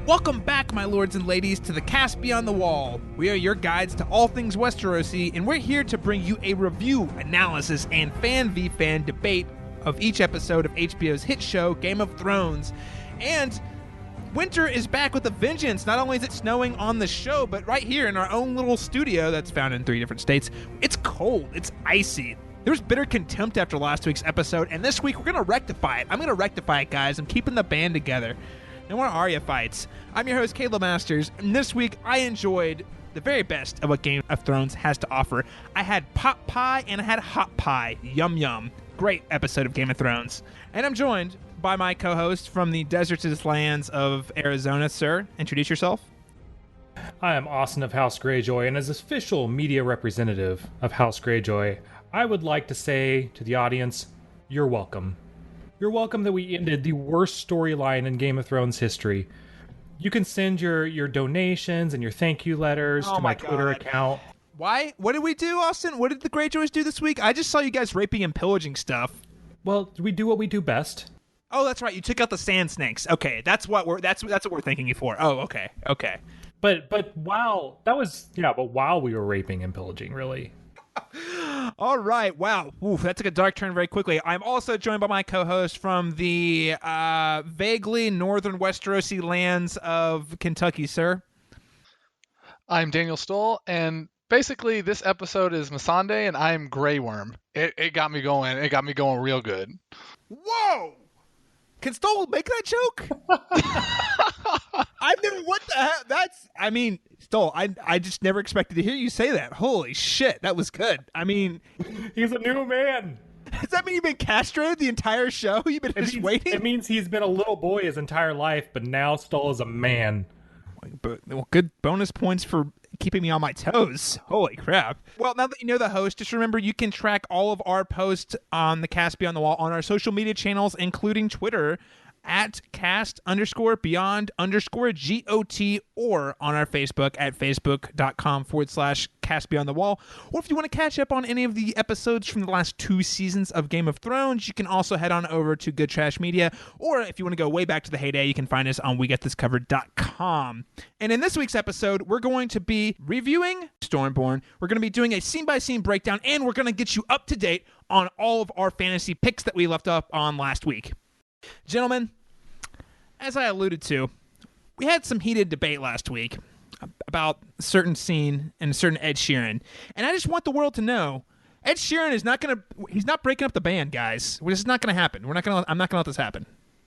Welcome back, my lords and ladies, to the Cast Beyond the Wall. We are your guides to all things Westerosi, and we're here to bring you a review, analysis, and fan v fan debate of each episode of HBO's hit show, Game of Thrones. And winter is back with a vengeance. Not only is it snowing on the show, but right here in our own little studio that's found in 3 different states, it's cold, it's icy. There's bitter contempt after last week's episode, and this week we're going to rectify it. I'm going to rectify it, guys. I'm keeping the band together. No more Arya fights. I'm your host, Caleb Masters, and this week I enjoyed the very best of what Game of Thrones has to offer. I had pot pie and I had hot pie. Yum yum. Great episode of Game of Thrones. And I'm joined by my co-host from the desertous lands of Arizona. Sir, introduce yourself. I am Austin of House Greyjoy, and as official media representative of House Greyjoy, I would like to say to the audience, you're welcome. You're welcome that we ended the worst storyline in Game of Thrones history. You can send your donations and your thank you letters to my Twitter account. Why? What did we do, Austin? What did the Greyjoys do this week? I just saw you guys raping and pillaging stuff. Well, we do what we do best. Oh, that's right. You took out the sand snakes. Okay, that's what we're thanking you for. Oh, okay. But while we were raping and pillaging, really. All right. Wow. Oof, that took a dark turn very quickly. I'm also joined by my co-host from the vaguely northern Westerosi lands of Kentucky, sir. I'm Daniel Stoll, and basically this episode is Missandei, and I'm Grey Worm. It got me going. It got me going real good. Whoa! Can Stoll make that joke? I've never. What the hell? Stoll, I just never expected to hear you say that. Holy shit, that was good. I mean, he's a new man. Does that mean you've been castrated the entire show? You've been waiting? It means he's been a little boy his entire life, but now Stoll is a man. Well, good bonus points for keeping me on my toes. Holy crap. Well, now that you know the host, just remember you can track all of our posts on the Cast Beyond the Wall on our social media channels, including Twitter, at cast_beyond_GOT, or on our Facebook at facebook.com/Cast Beyond the Wall. Or if you want to catch up on any of the episodes from the last 2 seasons of Game of Thrones, you can also head on over to Good Trash Media. Or if you want to go way back to the heyday, you can find us on WeGetThisCovered.com. And in this week's episode, we're going to be reviewing Stormborn. We're going to be doing a scene-by-scene breakdown, and we're going to get you up to date on all of our fantasy picks that we left up on last week. Gentlemen, as I alluded to, we had some heated debate last week about a certain scene and a certain Ed Sheeran. And I just want the world to know, Ed Sheeran is he's not breaking up the band, guys. This is not going to happen. I'm not going to let this happen.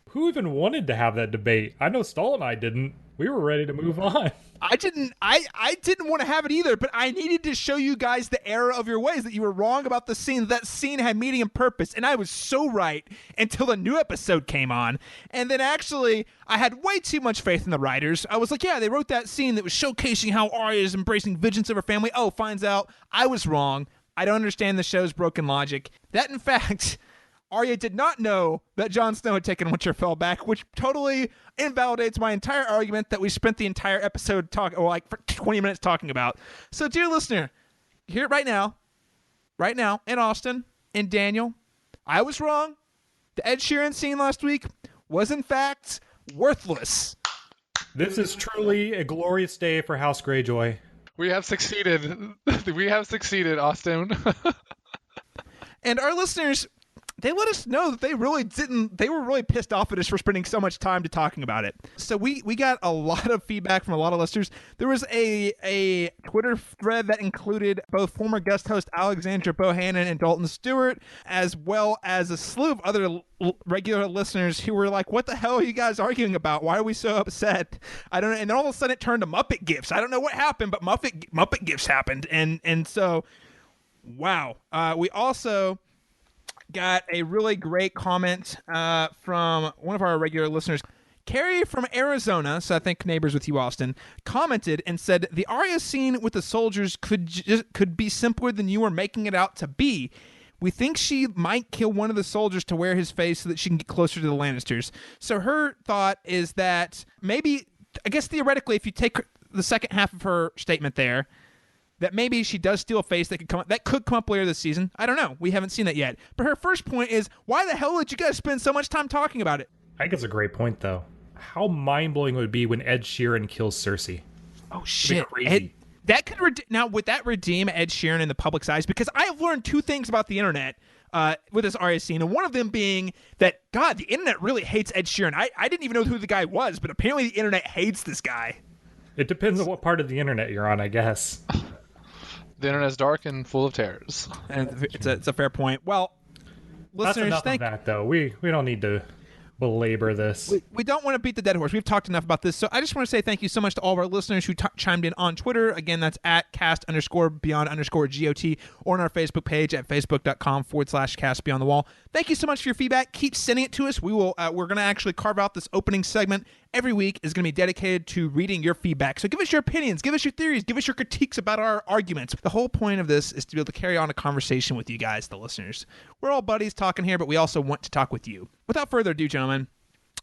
Who even wanted to have that debate? I know Stoll and I didn't. We were ready to move on. I didn't want to have it either, but I needed to show you guys the error of your ways, that you were wrong about the scene. That scene had meaning and purpose, and I was so right until the new episode came on. And then actually, I had way too much faith in the writers. I was like, yeah, they wrote that scene that was showcasing how Arya is embracing vengeance of her family. Oh, finds out I was wrong. I don't understand the show's broken logic. That, in fact, Arya did not know that Jon Snow had taken Winterfell back, which totally invalidates my entire argument that we spent the entire episode for 20 minutes talking about. So, dear listener, hear it right now, and Austin, and Daniel, I was wrong. The Ed Sheeran scene last week was, in fact, worthless. This is truly a glorious day for House Greyjoy. We have succeeded. We have succeeded, Austin. And our listeners, they let us know that they were really pissed off at us for spending so much time talking about it. So we got a lot of feedback from a lot of listeners. There was a Twitter thread that included both former guest host Alexandra Bohannon and Dalton Stewart, as well as a slew of other regular listeners who were like, what the hell are you guys arguing about? Why are we so upset? I don't know. And then all of a sudden it turned to Muppet GIFs. I don't know what happened, but Muppet GIFs happened. And so, wow. We also got a really great comment from one of our regular listeners. Carrie from Arizona, so I think neighbors with you, Austin, commented and said, the Arya scene with the soldiers could be simpler than you were making it out to be. We think she might kill one of the soldiers to wear his face so that she can get closer to the Lannisters. So her thought is that maybe, I guess theoretically, if you take the second half of her statement there, that maybe she does steal a face that could come up later this season. I don't know. We haven't seen that yet. But her first point is, why the hell did you guys spend so much time talking about it? I think it's a great point, though. how mind-blowing it would be when Ed Sheeran kills Cersei. Oh shit! Crazy. That could now would that redeem Ed Sheeran in the public's eyes? Because I have learned two things about the internet with this Arya scene, and one of them being that God, the internet really hates Ed Sheeran. I didn't even know who the guy was, but apparently the internet hates this guy. It depends on what part of the internet you're on, I guess. The internet's dark and full of terrors. And it's a fair point. Well, listeners, That's enough of that, though. We don't need to belabor this. We don't want to beat the dead horse. We've talked enough about this. So I just want to say thank you so much to all of our listeners who chimed in on Twitter. Again, that's at cast_beyond_GOT or on our Facebook page at facebook.com/castbeyondthewall. Thank you so much for your feedback. Keep sending it to us. We're going to actually carve out this opening segment every week is going to be dedicated to reading your feedback. So give us your opinions, give us your theories, give us your critiques about our arguments. The whole point of this is to be able to carry on a conversation with you guys, the listeners. We're all buddies talking here, but we also want to talk with you. Without further ado, gentlemen,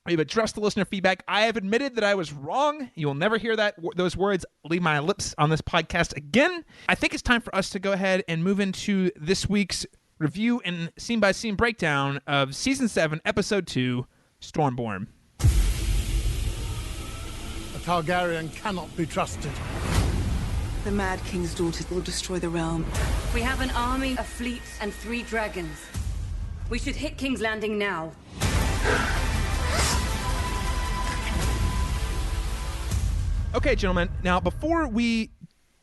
we've addressed the listener feedback. I have admitted that I was wrong. You will never hear those words leave my lips on this podcast again. I think it's time for us to go ahead and move into this week's review and scene-by-scene breakdown of Season 7, Episode 2, Stormborn. A Targaryen cannot be trusted. The Mad King's daughters will destroy the realm. We have an army, a fleet, and 3 dragons. We should hit King's Landing now. Okay, gentlemen. Now, before we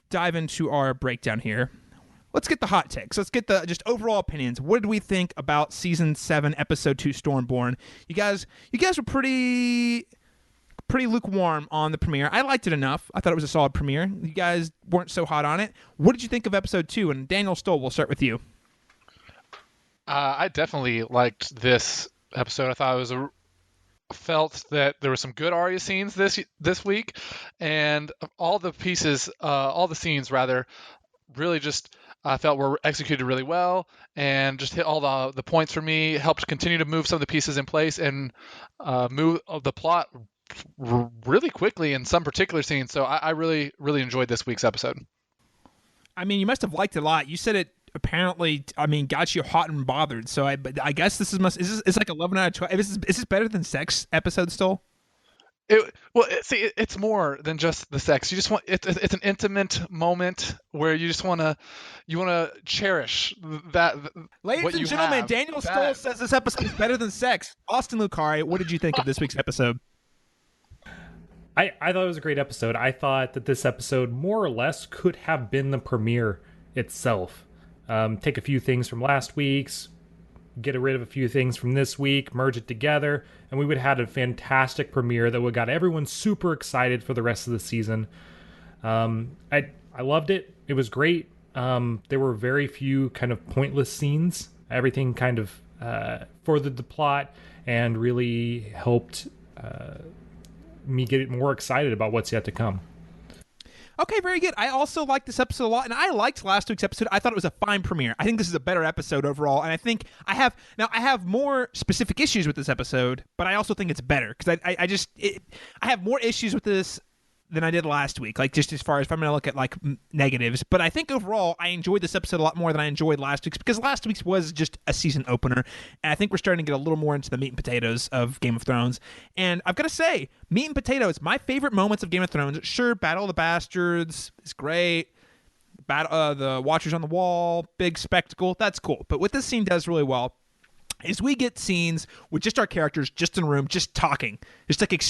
dive into our breakdown here, let's get the hot takes. Let's get the just overall opinions. What did we think about Season 7, Episode 2, Stormborn? You guys were pretty lukewarm on the premiere. I liked it enough. I thought it was a solid premiere. You guys weren't so hot on it. What did you think of Episode 2? And Daniel Stoll, we'll start with you. I definitely liked this episode. I thought it was felt that there were some good Arya scenes this week, and all the scenes rather, really just I felt were executed really well and just hit all the points for me. Helped continue to move some of the pieces in place and move the plot really quickly in some particular scenes. So I really, really enjoyed this week's episode. I mean, you must have liked it a lot. You said it apparently, got you hot and bothered. So I guess this is like 11 out of 12. Is this better than sex episode still? It's more than just the sex. You just want it's an intimate moment where you just want to cherish that. Ladies and gentlemen, Daniel Stoll says this episode is better than sex. Austin Lucari, what did you think of this week's episode? I thought it was a great episode. I thought that this episode more or less could have been the premiere itself. Take a few things from last week's, get rid of a few things from this week, merge it together, and we would have had a fantastic premiere that would got everyone super excited for the rest of the season. I loved it. It was great. There were very few kind of pointless scenes. Everything kind of furthered the plot and really helped me get more excited about what's yet to come. Okay, very good. I also liked this episode a lot, and I liked last week's episode. I thought it was a fine premiere. I think this is a better episode overall, and I think I have more specific issues with this episode, but I also think it's better because I have more issues with this than I did last week, like just as far as if I'm going to look at like negatives. But I think overall I enjoyed this episode a lot more than I enjoyed last week's because last week's was just a season opener, and I think we're starting to get a little more into the meat and potatoes of Game of Thrones. And I've got to say, meat and potatoes, my favorite moments of Game of Thrones, sure, Battle of the Bastards is great, the Watchers on the Wall, big spectacle, that's cool. But what this scene does really well is we get scenes with just our characters just in a room, just talking. Just like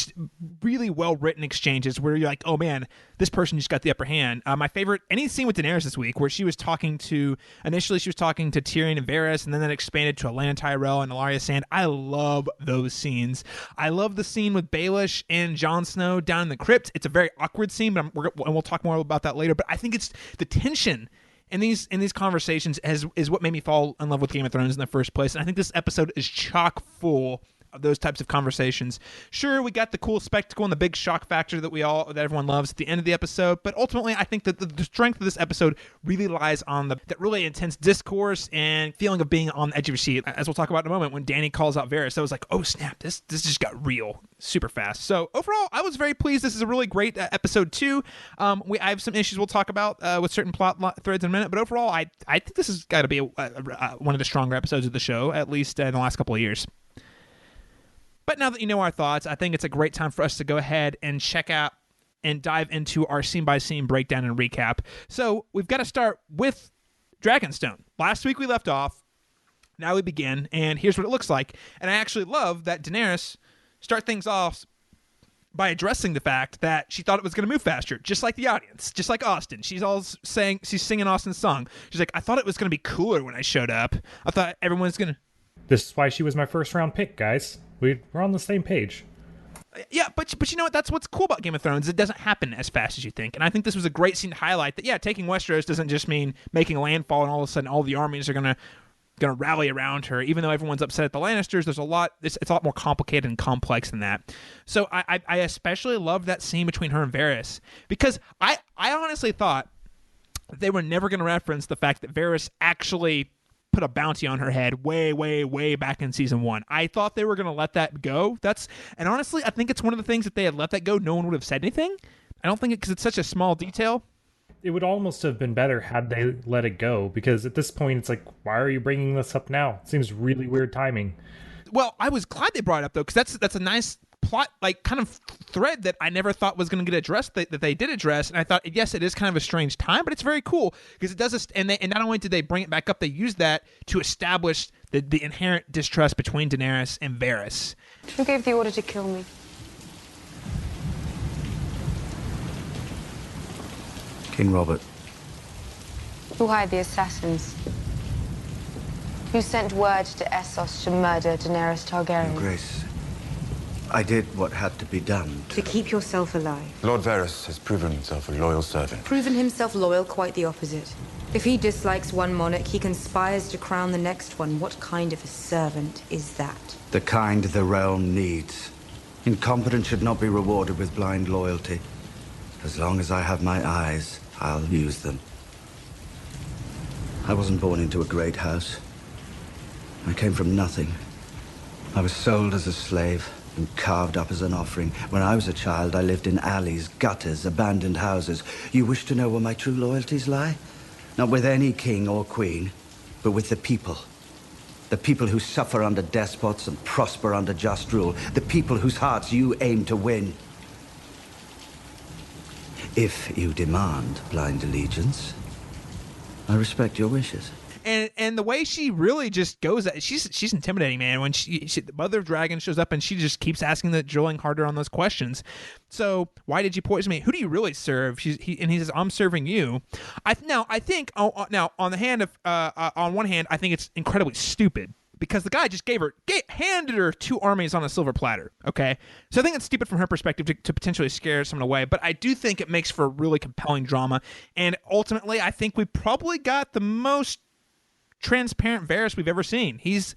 really well-written exchanges where you're like, oh man, this person just got the upper hand. My favorite, any scene with Daenerys this week where initially she was talking to Tyrion and Varys, and then that expanded to Aelana Tyrell and Ellaria Sand. I love those scenes. I love the scene with Baelish and Jon Snow down in the crypt. It's a very awkward scene, but we'll talk more about that later. But I think it's the tension in these conversations is what made me fall in love with Game of Thrones in the first place. And I think this episode is chock full of those types of conversations. Sure, we got the cool spectacle and the big shock factor that everyone loves at the end of the episode, but ultimately I think that the strength of this episode really lies on that really intense discourse and feeling of being on the edge of your seat. As we'll talk about in a moment, when Dany calls out Varys, I was like, oh snap, this just got real super fast. So overall, I was very pleased. This is a really great episode 2. I have some issues we'll talk about with certain plot threads in a minute, but overall, I think this has got to be one of the stronger episodes of the show, at least in the last couple of years. But now that you know our thoughts, I think it's a great time for us to go ahead and check out and dive into our scene-by-scene breakdown and recap. So we've got to start with Dragonstone. Last week we left off. Now we begin, and here's what it looks like. And I actually love that Daenerys start things off by addressing the fact that she thought it was going to move faster, just like the audience, just like Austin. She's singing Austin's song. She's like, I thought it was going to be cooler when I showed up. I thought everyone's going to... This is why she was my first round pick, guys. We're on the same page. Yeah, but you know what? That's what's cool about Game of Thrones. It doesn't happen as fast as you think. And I think this was a great scene to highlight that, yeah, taking Westeros doesn't just mean making landfall and all of a sudden all the armies are going to rally around her. Even though everyone's upset at the Lannisters, there's a lot. It's a lot more complicated and complex than that. So I especially love that scene between her and Varys, because I honestly thought they were never going to reference the fact that Varys actually put a bounty on her head way, way, way back in season 1. I thought they were going to let that go. And honestly, I think it's one of the things that they had let that go, no one would have said anything. I don't think because it's such a small detail. It would almost have been better had they let it go, because at this point it's like, why are you bringing this up now? It seems really weird timing. Well, I was glad they brought it up though, because that's a nice plot, like kind of thread that I never thought was going to get addressed that they did address. And I thought, yes, it is kind of a strange time, but it's very cool because it does. And not only did they bring it back up, they used that to establish the inherent distrust between Daenerys and Varys. Who gave the order to kill me? King Robert. Who hired the assassins? Who sent word to Essos to murder Daenerys Targaryen? Your Grace, I did what had to be done To keep yourself alive. Lord Varys has proven himself a loyal servant. Proven himself loyal, quite the opposite. If he dislikes one monarch, he conspires to crown the next one. What kind of a servant is that? The kind the realm needs. Incompetence should not be rewarded with blind loyalty. As long as I have my eyes, I'll use them. I wasn't born into a great house. I came from nothing. I was sold as a slave and carved up as an offering. When I was a child, I lived in alleys, gutters, abandoned houses. You wish to know where my true loyalties lie? Not with any king or queen, but with the people. The people who suffer under despots and prosper under just rule. The people whose hearts you aim to win. If you demand blind allegiance, I respect your wishes. And the way she really just goes at she's intimidating, man. When the Mother of Dragons shows up and she just keeps asking drilling harder on those questions. So why did you poison me? Who do you really serve? He says, I'm serving you. I think on one hand, I think it's incredibly stupid because the guy just handed her 2 armies on a silver platter. Okay, so I think it's stupid from her perspective to potentially scare someone away. But I do think it makes for really compelling drama, and ultimately, I think we probably got the most transparent Varys we've ever seen. He's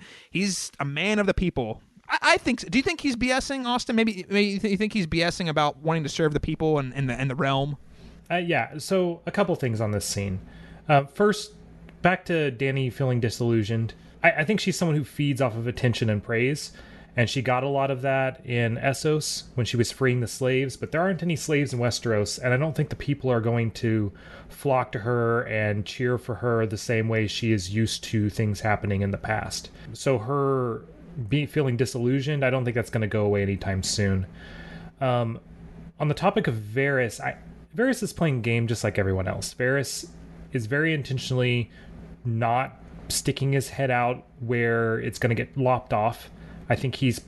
a man of the people. I think. Do you think he's BSing, Austin? Maybe you think he's BSing about wanting to serve the people and the realm? Yeah. So a couple things on this scene. First, back to Dany feeling disillusioned. I think she's someone who feeds off of attention and praise, and she got a lot of that in Essos when she was freeing the slaves. But there aren't any slaves in Westeros, and I don't think the people are going to flock to her and cheer for her the same way she is used to things happening in the past. So her feeling disillusioned, I don't think that's going to go away anytime soon. On the topic of Varys, Varys is playing game just like everyone else. Varys is very intentionally not sticking his head out where it's going to get lopped off. I think he's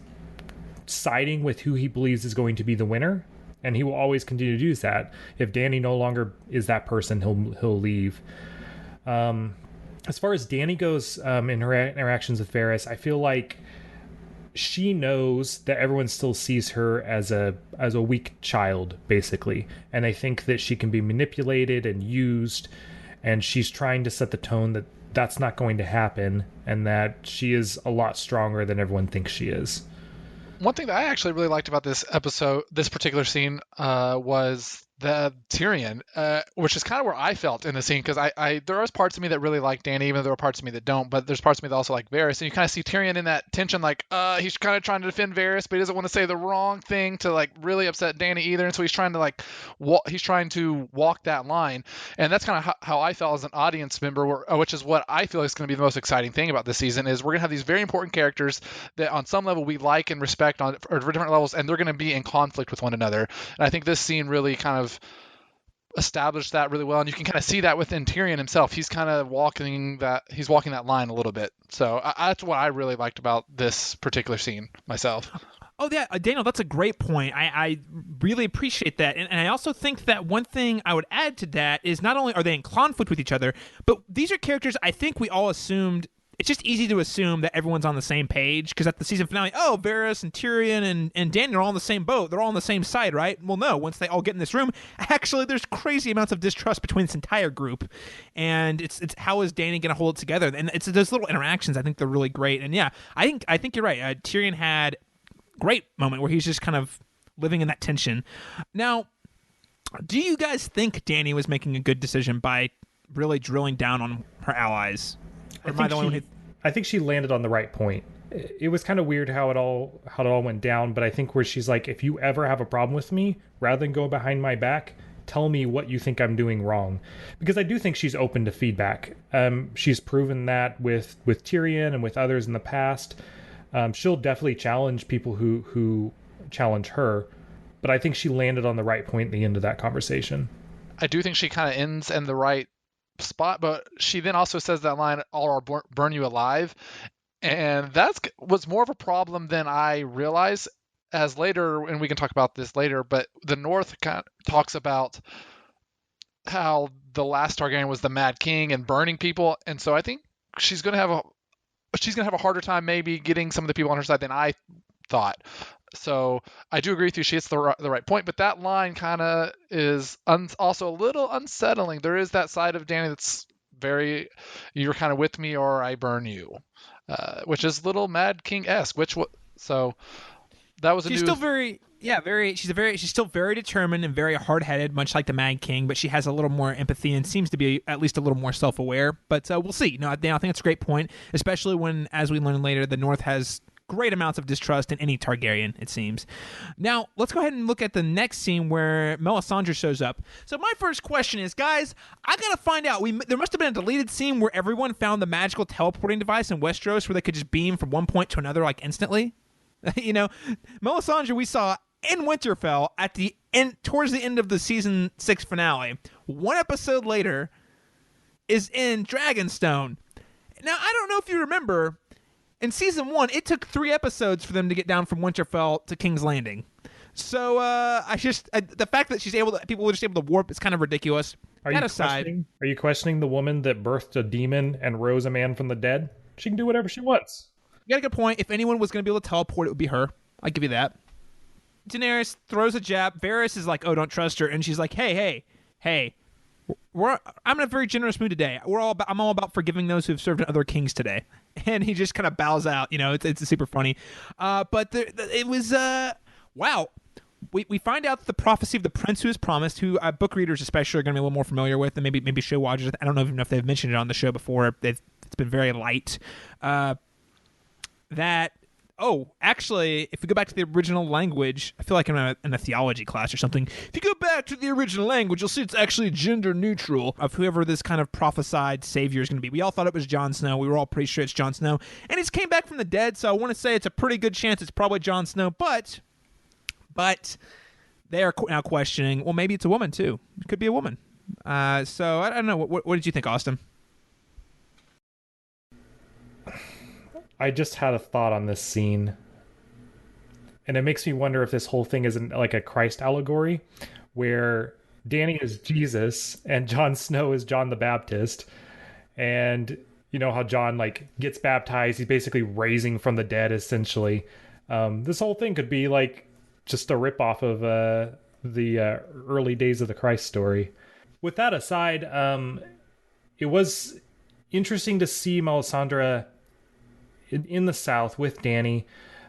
siding with who he believes is going to be the winner, and he will always continue to do that. If Dany no longer is that person, he'll leave. As far as Dany goes, in her interactions with Varys, I feel like she knows that everyone still sees her as a weak child, basically, and I think that she can be manipulated and used, and she's trying to set the tone that that's not going to happen, and that she is a lot stronger than everyone thinks she is. One thing that I actually really liked about this episode, this particular scene, was the Tyrion, which is kind of where I felt in the scene, because I there are parts of me that really like Dany, even though there are parts of me that don't, but there's parts of me that also like Varys, and you kind of see Tyrion in that tension, like he's kind of trying to defend Varys, but he doesn't want to say the wrong thing to like really upset Dany either, and so he's trying to like walk that line, and that's kind of how I felt as an audience member, which is what I feel is going to be the most exciting thing about this season, is we're going to have these very important characters that on some level we like and respect on or different levels, and they're going to be in conflict with one another, and I think this scene really kind of established that really well, and you can kind of see that within Tyrion himself. He's kind of walking that line a little bit. So that's what I really liked about this particular scene myself. Oh yeah, Daniel, that's a great point. I really appreciate that, and I also think that one thing I would add to that is not only are they in conflict with each other, but these are characters I think we all assumed. It's just easy to assume that everyone's on the same page, because at the season finale, Varys and Tyrion and Dany are all in the same boat. They're all on the same side, right? Well, no. Once they all get in this room, actually, there's crazy amounts of distrust between this entire group, and it's how is Dany going to hold it together? And it's those little interactions. I think they're really great. And yeah, I think you're right. Tyrion had a great moment where he's just kind of living in that tension. Now, do you guys think Dany was making a good decision by really drilling down on her allies? I think she landed on the right point. It was kind of weird how it all went down, but I think where she's like, if you ever have a problem with me, rather than go behind my back, tell me what you think I'm doing wrong. Because I do think she's open to feedback. She's proven that with Tyrion and with others in the past. She'll definitely challenge people who challenge her, but I think she landed on the right point at the end of that conversation. I do think she kind of ends in the right spot, but she then also says that line, "I'll burn you alive," and that was more of a problem than I realized. As later, and we can talk about this later, but the North kind of talks about how the last Targaryen was the Mad King and burning people, and so I think she's gonna have a harder time maybe getting some of the people on her side than I thought. So I do agree with you. She hits the right point, but that line kind of is also a little unsettling. There is that side of Dany that's very, you're kind of with me or I burn you, which is little Mad King-esque. So that was she's still very. She's still very determined and very hard-headed, much like the Mad King, but she has a little more empathy and seems to be at least a little more self-aware. But we'll see. No, I think that's a great point, especially when, as we learn later, the North has great amounts of distrust in any Targaryen, it seems. Now, let's go ahead and look at the next scene where Melisandre shows up. So my first question is, guys, I gotta find out. There must have been a deleted scene where everyone found the magical teleporting device in Westeros where they could just beam from one point to another, like, instantly. Melisandre we saw in Winterfell at the end, towards the end of the season 6 finale. One episode later is in Dragonstone. Now, I don't know if you remember, in season 1, it took 3 episodes for them to get down from Winterfell to King's Landing. So the fact that people were just able to warp is kind of ridiculous. Are you questioning the woman that birthed a demon and rose a man from the dead? She can do whatever she wants. You got a good point. If anyone was going to be able to teleport, it would be her. I'll give you that. Daenerys throws a jab. Varys is like, "Oh, don't trust her," and she's like, "Hey, I'm in a very generous mood today. I'm all about forgiving those who have served other kings today." And he just kind of bows out. It's super funny. But it was wow. We find out that the prophecy of the prince who is promised, who book readers especially are going to be a little more familiar with, and maybe show watchers. I don't know even if they've mentioned it on the show before. It's been very light. Actually, if we go back to the original language, I feel like I'm in a theology class or something. If you go back to the original language, you'll see it's actually gender neutral of whoever this kind of prophesied savior is going to be. We all thought it was Jon Snow. We were all pretty sure it's Jon Snow. And he's came back from the dead, so I want to say it's a pretty good chance it's probably Jon Snow. But they are now questioning, well, maybe it's a woman too. It could be a woman. So I don't know. What did you think, Austin? I just had a thought on this scene, and it makes me wonder if this whole thing isn't like a Christ allegory, where Dany is Jesus and Jon Snow is John the Baptist, and you know how Jon like gets baptized, he's basically raising from the dead essentially. This whole thing could be like just a ripoff of the early days of the Christ story. With that aside, it was interesting to see Melisandre in the South with Dany.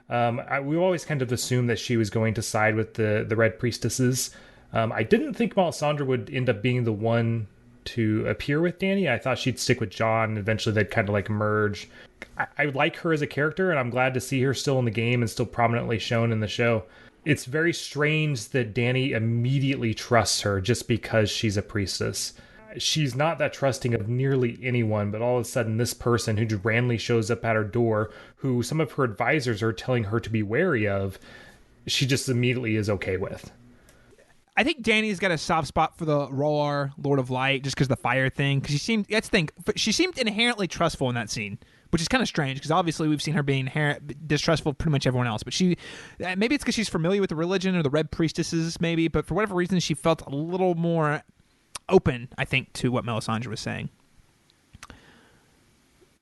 We always kind of assumed that she was going to side with the Red Priestesses, I didn't think Melisandre would end up being the one to appear with Dany. I thought she'd stick with Jon, and eventually they'd kind of like merge. I like her as a character, and I'm glad to see her still in the game and still prominently shown in the show. It's very strange that Dany immediately trusts her just because she's a priestess. She's not that trusting of nearly anyone, but all of a sudden this person who just randomly shows up at her door, who some of her advisors are telling her to be wary of, she just immediately is okay with. I think Dany's got a soft spot for the Roar, Lord of Light, just because of the fire thing. Because she seemed inherently trustful in that scene, which is kind of strange because obviously we've seen her being distrustful of pretty much everyone else. But maybe it's because she's familiar with the religion or the Red Priestesses, maybe. But for whatever reason, she felt a little more open, I think, to what Melisandre was saying.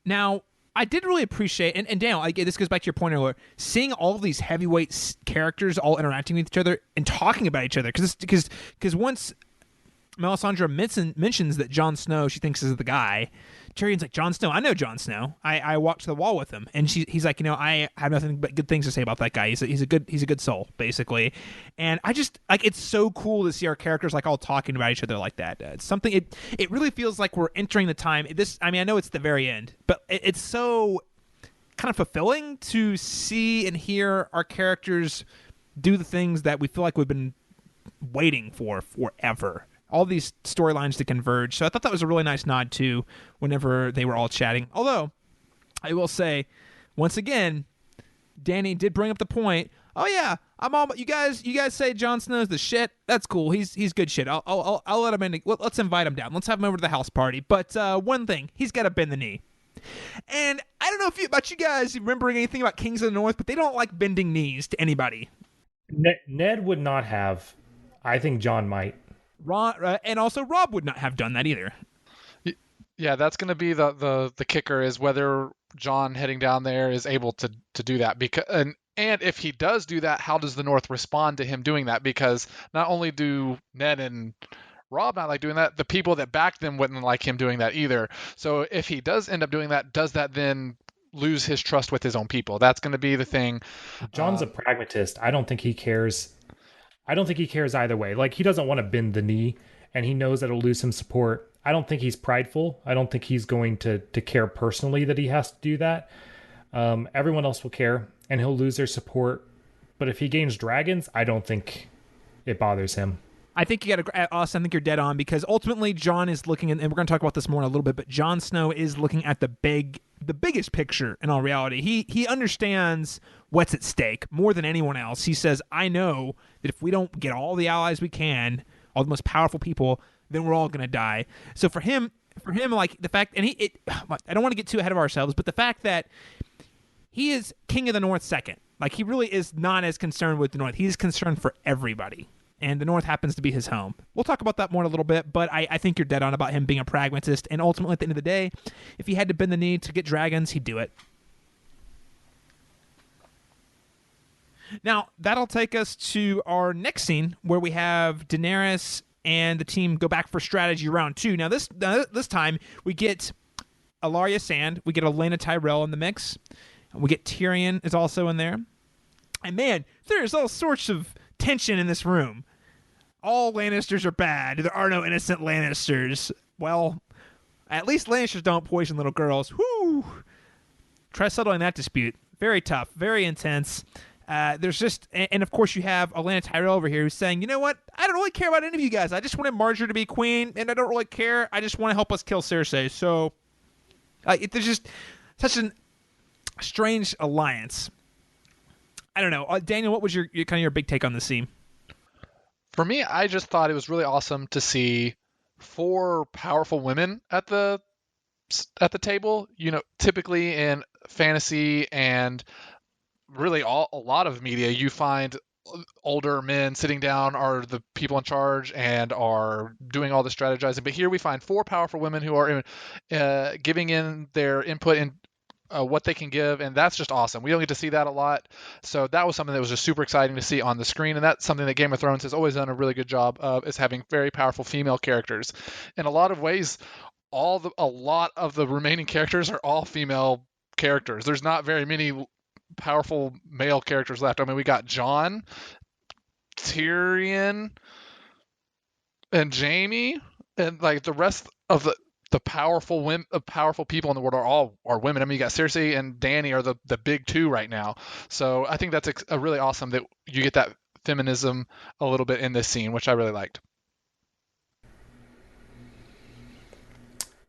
Now, I did really appreciate, and Daniel, this goes back to your point earlier, seeing all of these heavyweight characters all interacting with each other and talking about each other. Because once Melisandre mentions that Jon Snow she thinks is the guy, Tyrion's like, Jon Snow? I know Jon Snow. I watched The Wall with him. And he's like, I have nothing but good things to say about that guy. He's a good soul, basically. And I just, it's so cool to see our characters all talking about each other like that. It's something, it really feels like we're entering the time. I know it's the very end, but it's so kind of fulfilling to see and hear our characters do the things that we feel like we've been waiting for forever. All these storylines to converge. So I thought that was a really nice nod too whenever they were all chatting. Although, I will say, once again, Dany did bring up the point, oh yeah, you guys say Jon Snow's the shit. That's cool. He's good shit. I'll let him in. Let's invite him down. Let's have him over to the house party. But one thing, he's got to bend the knee. And I don't know about you guys remembering anything about Kings of the North, but they don't like bending knees to anybody. Ned would not have. I think Jon might. And also Robb would not have done that either. Yeah, that's going to be the kicker, is whether Jon heading down there is able to do that. And if he does do that, how does the North respond to him doing that? Because not only do Ned and Robb not like doing that, the people that back them wouldn't like him doing that either. So if he does end up doing that, does that then lose his trust with his own people? That's going to be the thing. Jon's a pragmatist. I don't think he cares either way. He doesn't want to bend the knee, and he knows that it'll lose him support. I don't think he's prideful. I don't think he's going to care personally that he has to do that. Everyone else will care, and he'll lose their support. But if he gains dragons, I don't think it bothers him. I think you got to, Austin, I think you're dead on, because ultimately Jon is looking, and we're going to talk about this more in a little bit, but Jon Snow is looking at the biggest picture in all reality. He understands what's at stake more than anyone else. He says, I know that if we don't get all the allies we can, all the most powerful people, then we're all going to die. So for him, the fact, and I don't want to get too ahead of ourselves, but the fact that he is King of the North second, he really is not as concerned with the North. He's concerned for everybody. And the North happens to be his home. We'll talk about that more in a little bit, but I think you're dead on about him being a pragmatist. And ultimately, at the end of the day, if he had to bend the knee to get dragons, he'd do it. Now, that'll take us to our next scene, where we have Daenerys and the team go back for strategy round 2. Now, this time, we get Ellaria Sand, we get Olenna Tyrell in the mix, and we get Tyrion is also in there. And man, there's all sorts of tension in this room. All Lannisters are bad. There are no innocent Lannisters. Well, at least Lannisters don't poison little girls. Whoo! Try settling that dispute. Very tough. Very intense. There's just, and of course you have Olenna Tyrell over here who's saying, you know what? I don't really care about any of you guys. I just wanted Marjorie to be queen, and I don't really care. I just want to help us kill Cersei. So, there's just such a strange alliance. I don't know. Daniel, what was your big take on this scene? For me, I just thought it was really awesome to see 4 powerful women at the table. Typically in fantasy and really a lot of media, you find older men sitting down are the people in charge and are doing all the strategizing. But here we find 4 powerful women who are giving in their input in what they can give, and that's just awesome. We don't get to see that a lot, so that was something that was just super exciting to see on the screen, and that's something that Game of Thrones has always done a really good job of, is having very powerful female characters. In a lot of ways, a lot of the remaining characters are all female characters. There's not very many powerful male characters left. I mean, we got Jon, Tyrion, and Jaime and like the rest of the powerful women, powerful people in the world are women. I mean, you got Cersei and Dany are the big two right now. So I think that's a really awesome that you get that feminism a little bit in this scene, which I really liked.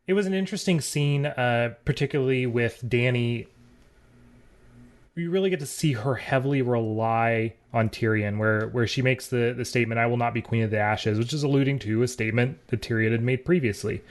It was an interesting scene, particularly with Dany. You really get to see her heavily rely on Tyrion, where she makes the statement, "I will not be Queen of the Ashes," which is alluding to a statement that Tyrion had made previously.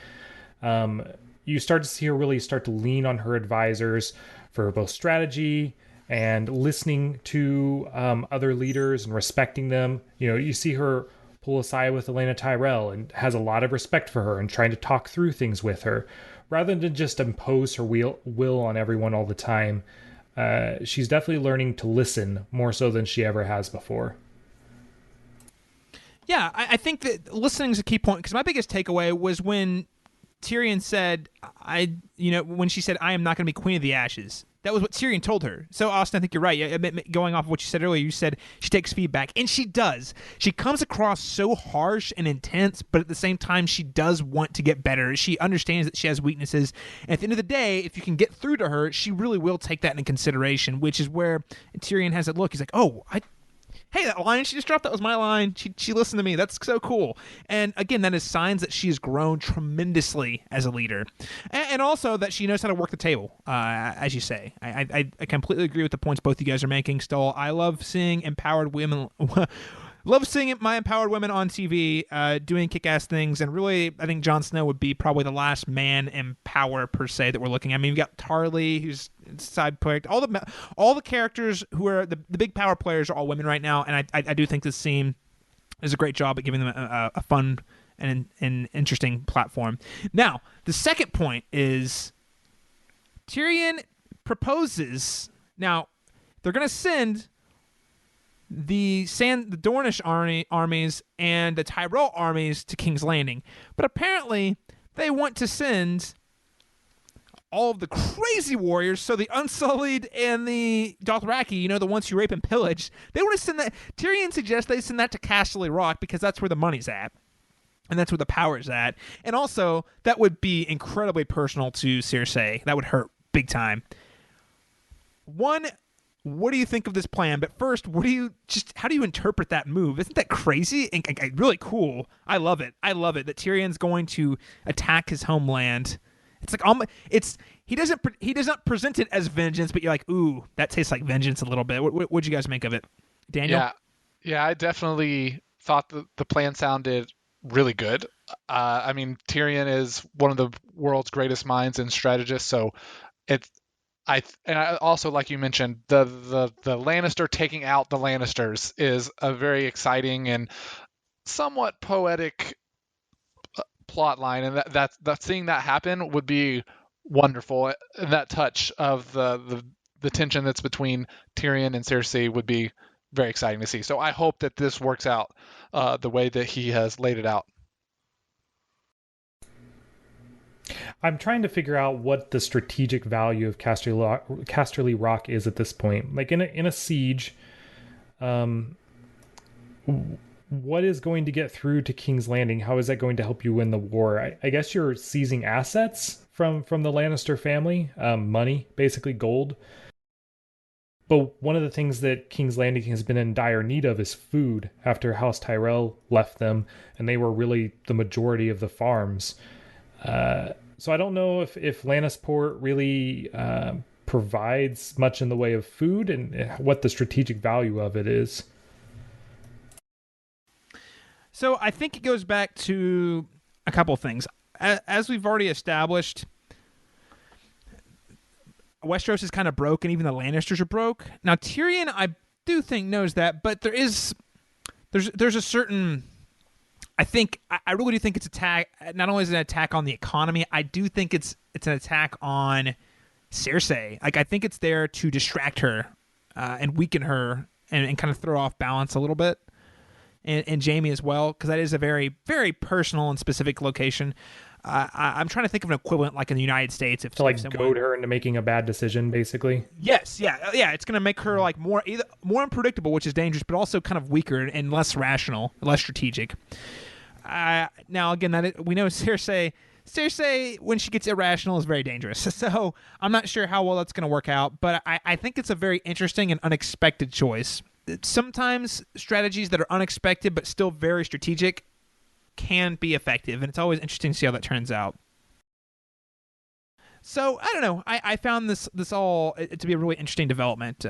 You start to see her really start to lean on her advisors for both strategy and listening to other leaders and respecting them. You know, you see her pull aside with Elena Tyrell and has a lot of respect for her and trying to talk through things with her rather than just impose her will on everyone all the time. She's definitely learning to listen more so than she ever has before. Yeah, I think that listening is a key point, because my biggest takeaway was when Tyrion said, when she said, "I am not going to be Queen of the Ashes." That was what Tyrion told her. So, Austin, I think you're right. Going off of what you said earlier, you said she takes feedback, and she does. She comes across so harsh and intense, but at the same time, she does want to get better. She understands that she has weaknesses. And at the end of the day, if you can get through to her, she really will take that into consideration, which is where Tyrion has that look. He's like, hey, that line she just dropped, that was my line. She listened to me. That's so cool. And again, that is signs that she has grown tremendously as a leader. And also that she knows how to work the table, as you say. I completely agree with the points both you guys are making, Stoll. I love seeing empowered women... Love seeing my empowered women on TV doing kick-ass things, and really, I think Jon Snow would be probably the last man in power, per se, that we're looking at. I mean, we've got Tarly, who's side project. All the characters who are the big power players are all women right now, and I do think this scene is a great job at giving them a fun and interesting platform. Now, the second point is Tyrion proposes. Now, they're going to send the Dornish armies and the Tyrell armies to King's Landing. But apparently, they want to send all of the crazy warriors, so the Unsullied and the Dothraki, the ones who rape and pillage, they want to send that. Tyrion suggests they send that to Casterly Rock because that's where the money's at. And that's where the power's at. And also, that would be incredibly personal to Cersei. That would hurt big time. What do you think of this plan? But first, how do you interpret that move? Isn't that crazy and really cool? I love it. That Tyrion's going to attack his homeland. It's like he does not present it as vengeance, but you're like, ooh, that tastes like vengeance a little bit. What'd you guys make of it, Daniel? Yeah, I definitely thought the plan sounded really good. I mean, Tyrion is one of the world's greatest minds and strategists, so I also, like you mentioned, the Lannister taking out the Lannisters is a very exciting and somewhat poetic plot line, and that seeing that happen would be wonderful. And that touch of the tension that's between Tyrion and Cersei would be very exciting to see. So I hope that this works out the way that he has laid it out. I'm trying to figure out what the strategic value of Casterly Rock is at this point. Like in a siege, what is going to get through to King's Landing? How is that going to help you win the war? I guess you're seizing assets from the Lannister family, money, basically gold. But one of the things that King's Landing has been in dire need of is food after House Tyrell left them, and they were really the majority of the farms. So I don't know if Lannisport really provides much in the way of food and what the strategic value of it is. So I think it goes back to a couple of things. As we've already established, Westeros is kind of broke, and even the Lannisters are broke. Now Tyrion, I do think, knows that, but there's a certain... I really do think it's attack. Not only is it an attack on the economy, I do think it's an attack on Cersei. Like, I think it's there to distract her and weaken her and kind of throw off balance a little bit, and Jaime as well, because that is a very, very personal and specific location. I'm trying to think of an equivalent, like in the United States, if goad her into making a bad decision, basically. Yes, yeah. It's going to make her like more unpredictable, which is dangerous, but also kind of weaker and less rational, less strategic. Now again, we know Cersei, when she gets irrational, is very dangerous. So I'm not sure how well that's going to work out, but I think it's a very interesting and unexpected choice. Sometimes strategies that are unexpected but still very strategic can be effective, and it's always interesting to see how that turns out. So I don't know. I found this all to be a really interesting development.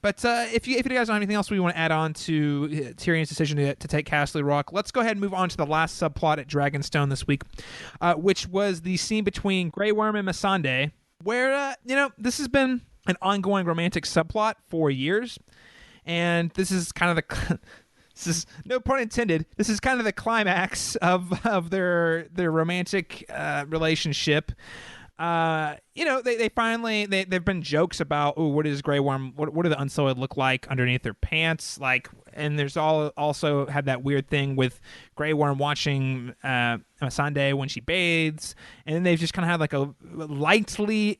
But if you guys don't have anything else we want to add on to Tyrion's decision to take Castle Rock, let's go ahead and move on to the last subplot at Dragonstone this week, which was the scene between Grey Worm and Missandei, where this has been an ongoing romantic subplot for years, and this is kind of the this is, no pun intended, this is kind of the climax of their romantic relationship. They finally there've been jokes about, what does Grey Worm, what do the Unsullied look like underneath their pants, like, and there's also had that weird thing with Grey Worm watching Missandei when she bathes, and then they've just kind of had like a lightly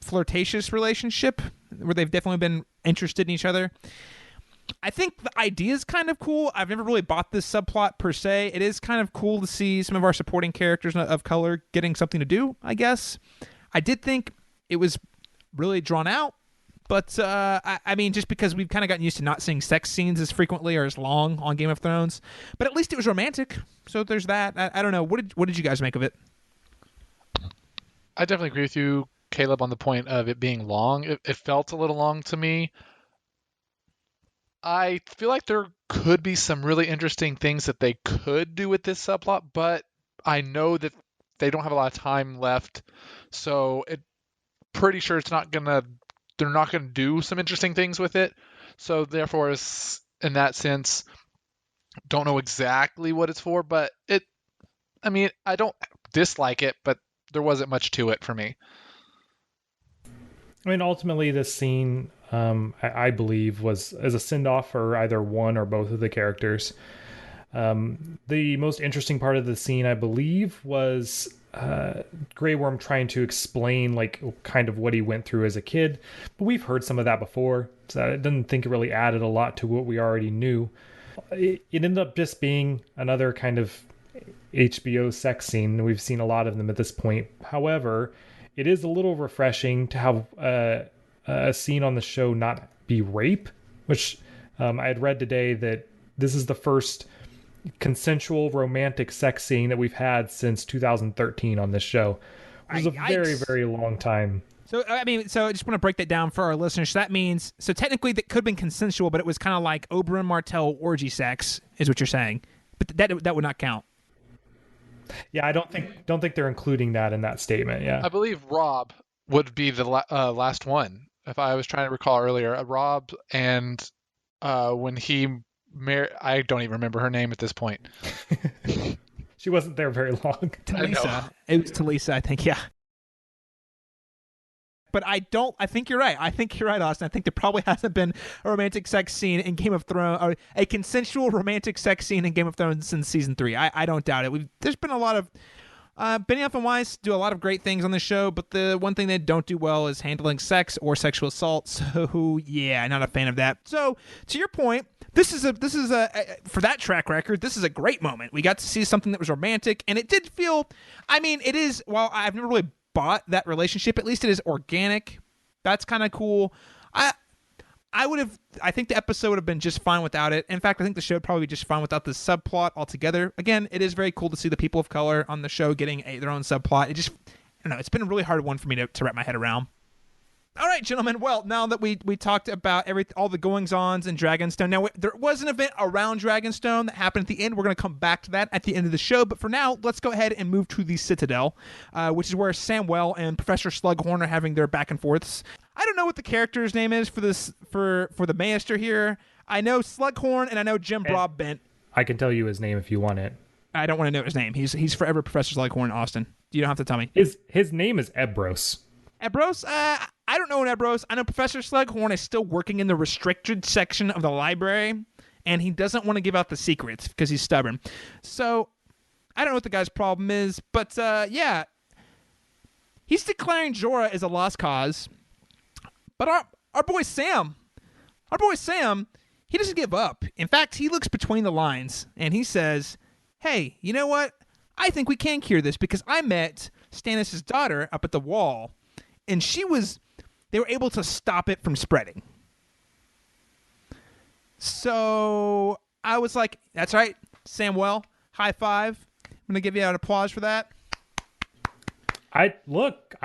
flirtatious relationship where they've definitely been interested in each other. I think the idea is kind of cool. I've never really bought this subplot per se. It is kind of cool to see some of our supporting characters of color getting something to do, I guess. I did think it was really drawn out, but I mean, just because we've kind of gotten used to not seeing sex scenes as frequently or as long on Game of Thrones, but at least it was romantic. So there's that. I don't know. What did you guys make of it? I definitely agree with you, Caleb, on the point of it being long. It felt a little long to me. I feel like there could be some really interesting things that they could do with this subplot, but I know that they don't have a lot of time left, so pretty sure they're not gonna do some interesting things with it. So therefore, in that sense, don't know exactly what it's for, but I don't dislike it, but there wasn't much to it for me. I mean, ultimately, this scene, I believe, was as a send-off for either one or both of the characters. The most interesting part of the scene, I believe, was Grey Worm trying to explain, like, kind of what he went through as a kid. But we've heard some of that before, so I didn't think it really added a lot to what we already knew. It ended up just being another kind of HBO sex scene. We've seen a lot of them at this point. However, it is a little refreshing to have a scene on the show not be rape, which I had read today that this is the first consensual romantic sex scene that we've had since 2013 on this show. It was a very, very long time. So, I just want to break that down for our listeners. So that means, technically that could have been consensual, but it was kind of like Oberyn Martell orgy sex, is what you're saying. But that would not count. Yeah, I don't think they're including that in that statement. Yeah, I believe Rob would be the last one. If I was trying to recall earlier, Rob, and when he married, I don't even remember her name at this point. She wasn't there very long. Talisa. It was Talisa, I think. Yeah. But I think you're right. I think you're right, Austin. I think there probably hasn't been a romantic sex scene in Game of Thrones, or a consensual romantic sex scene in Game of Thrones since season 3. I don't doubt it. There's been a lot of Benioff and Weiss do a lot of great things on the show, but the one thing they don't do well is handling sex or sexual assault. So yeah, not a fan of that. So to your point, this is a for that track record, this is a great moment. We got to see something that was romantic, and it did feel. I mean, it is. While I've never really bought that relationship, at least it is organic. That's kind of cool. I think the episode would have been just fine without it. In fact, I think the show would probably be just fine without the subplot altogether. Again, it is very cool to see the people of color on the show getting their own subplot. I don't know, it's been a really hard one for me to wrap my head around. All right, gentlemen. Well, now that we talked about all the goings-ons in Dragonstone, now there was an event around Dragonstone that happened at the end. We're going to come back to that at the end of the show. But for now, let's go ahead and move to the Citadel, which is where Samwell and Professor Slughorn are having their back and forths. I don't know what the character's name is for the Maester here. I know Slughorn and I know Jim Broadbent. I can tell you his name if you want it. I don't want to know his name. He's forever Professor Slughorn, Austin. You don't have to tell me. His name is Ebros. Ebros? I don't know an Ebros. I know Professor Slughorn is still working in the restricted section of the library, and he doesn't want to give out the secrets because he's stubborn. So, I don't know what the guy's problem is, but yeah. He's declaring Jorah as a lost cause. But our boy Sam, he doesn't give up. In fact, he looks between the lines, and he says, hey, you know what? I think we can cure this because I met Stannis' daughter up at the wall, and they were able to stop it from spreading. So I was like, that's right, Samwell, high five. I'm going to give you an applause for that. I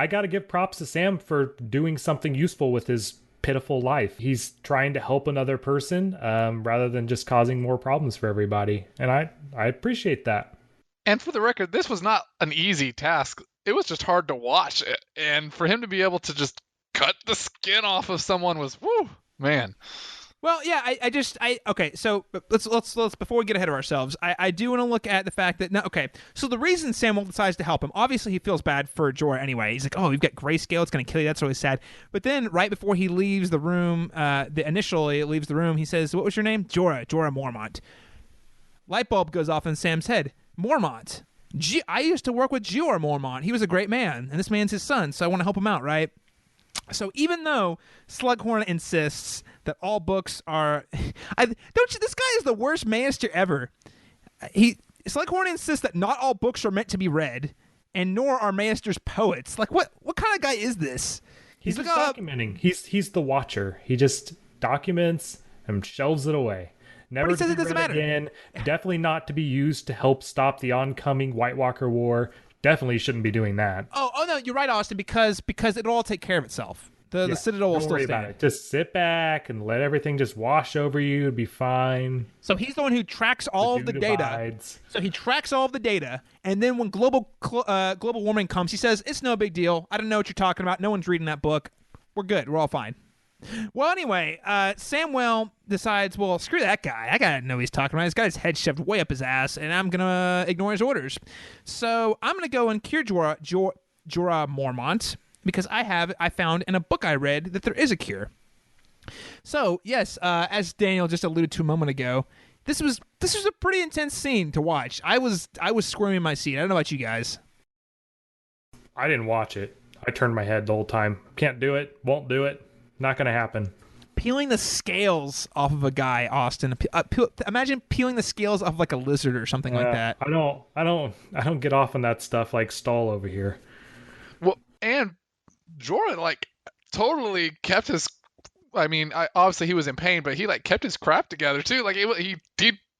got to give props to Sam for doing something useful with his pitiful life. He's trying to help another person rather than just causing more problems for everybody. And I appreciate that. And for the record, this was not an easy task. It was just hard to watch it. And for him to be able to just cut the skin off of someone was, woo, man. Well, yeah, okay, so let's before we get ahead of ourselves, I do want to look at the fact that, so the reason Samwell decides to help him, obviously he feels bad for Jorah anyway. He's like, oh, you've got grayscale, it's going to kill you, that's really sad. But then right before he leaves the room, he says, what was your name? Jorah Mormont. Light bulb goes off in Sam's head. Mormont. I used to work with Jorah Mormont. He was a great man, and this man's his son, so I want to help him out, right? So even though Slughorn insists that all books are, this guy is the worst maester ever. Slughorn insists that not all books are meant to be read, and nor are maesters poets. Like what kind of guy is this? He's just documenting. He's the watcher. He just documents and shelves it away. Never to be read again. Definitely not to be used to help stop the oncoming White Walker War. Definitely shouldn't be doing that. Oh no, you're right, Austin, because it'll all take care of itself. The Citadel will still stand. Just sit back and let everything just wash over you. It'll be fine. So he's the one who tracks all of the data. So he tracks all of the data, and then when global warming comes, he says, it's no big deal. I don't know what you're talking about. No one's reading that book. We're good. We're all fine. Well, anyway, Samwell decides, well, screw that guy. I gotta know what he's talking about. He's got his head shoved way up his ass, and I'm gonna ignore his orders. So I'm gonna go and cure Jorah Mormont, because I found in a book I read that there is a cure. So yes, as Daniel just alluded to a moment ago, this was a pretty intense scene to watch. I was squirming in my seat. I don't know about you guys. I didn't watch it. I turned my head the whole time. Can't do it. Won't do it. Not going to happen. Peeling the scales off of a guy, Austin. Imagine peeling the scales off like a lizard or something like that. I don't get off on that stuff like Stall over here. Well, and Jorah totally kept his. I mean, obviously he was in pain, but he kept his crap together too. He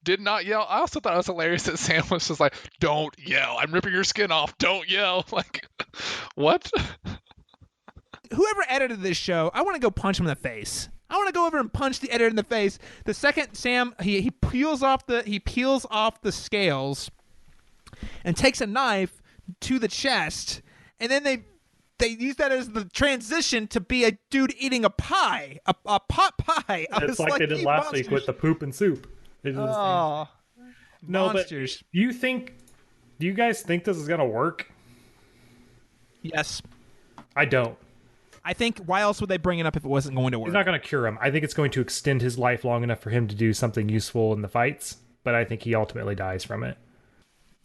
did not yell. I also thought it was hilarious that Sam was just like, "Don't yell! I'm ripping your skin off. Don't yell!" What? Whoever edited this show, I want to go punch him in the face. I want to go over and punch the editor in the face. The second Sam he peels off the scales and takes a knife to the chest, and then they use that as the transition to be a dude eating a pie, a pot pie. It's like they did last week with the poop and soup. Oh, no, monsters. But do you guys think this is gonna work? Yes. I don't. I think, why else would they bring it up if it wasn't going to work? He's not going to cure him. I think it's going to extend his life long enough for him to do something useful in the fights, but I think he ultimately dies from it.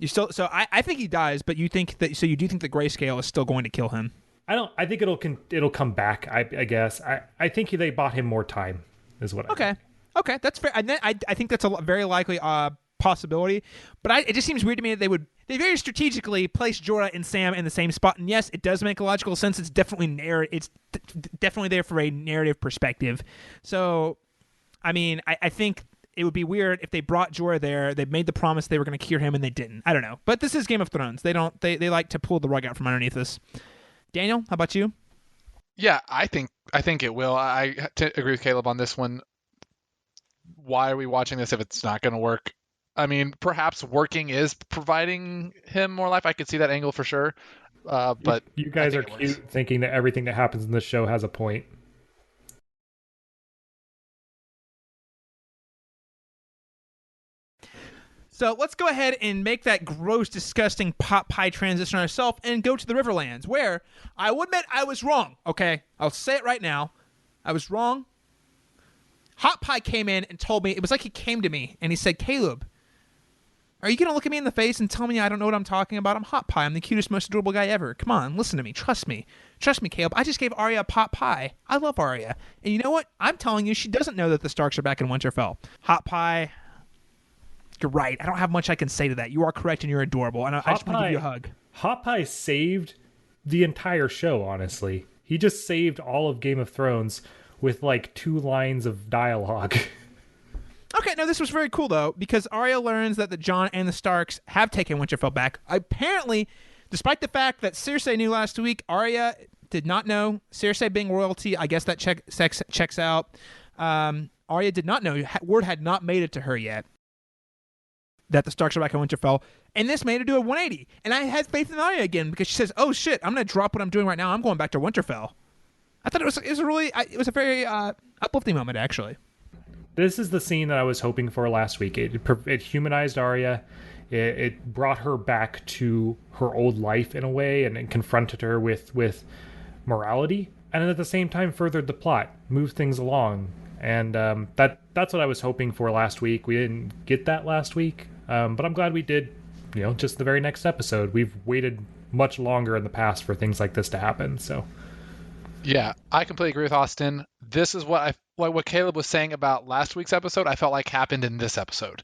I think he dies, but you do think the grayscale is still going to kill him? I think it'll come back, I guess. I think they bought him more time, is what I think. Okay, that's fair. I think that's a very likely possibility, but it just seems weird to me that they very strategically placed Jorah and Sam in the same spot, and yes, it does make a logical sense. It's definitely it's definitely there for a narrative perspective. So, I mean, I think it would be weird if they brought Jorah there. They made the promise they were going to cure him, and they didn't. I don't know, but this is Game of Thrones. They like to pull the rug out from underneath us. Daniel, how about you? Yeah, I think it will. I agree with Caleb on this one. Why are we watching this if it's not going to work? I mean, perhaps working is providing him more life. I could see that angle for sure. But you guys are cute thinking that everything that happens in this show has a point. So let's go ahead and make that gross, disgusting pot pie transition ourselves and go to the Riverlands, where I will admit I was wrong. Okay, I'll say it right now. I was wrong. Hot Pie came in and told me, it was like he came to me and he said, Caleb, are you going to look at me in the face and tell me I don't know what I'm talking about? I'm Hot Pie. I'm the cutest, most adorable guy ever. Come on, listen to me. Trust me. Trust me, Caleb. I just gave Arya a pot pie. I love Arya. And you know what? I'm telling you, she doesn't know that the Starks are back in Winterfell. Hot Pie You're right. I don't have much I can say to that. You are correct, and you're adorable. And I just want to give you a hug. Hot Pie saved the entire show, honestly. He just saved all of Game of Thrones with like 2 lines of dialogue. Okay, no, this was very cool, though, because Arya learns that the Jon and the Starks have taken Winterfell back. Apparently, despite the fact that Cersei knew last week, Arya did not know. Cersei being royalty, I guess that checks out. Arya did not know. Word had not made it to her yet that the Starks are back in Winterfell. And this made her do a 180. And I had faith in Arya again because she says, oh, shit, I'm going to drop what I'm doing right now. I'm going back to Winterfell. I thought it was a very uplifting moment, actually. This is the scene that I was hoping for last week. It humanized Arya. It brought her back to her old life in a way and confronted her with morality. And at the same time furthered the plot, moved things along. And that's what I was hoping for last week. We didn't get that last week, but I'm glad we did. Just the very next episode. We've waited much longer in the past for things like this to happen. So, yeah, I completely agree with Austin. This is what Caleb was saying about last week's episode. I felt like happened in this episode.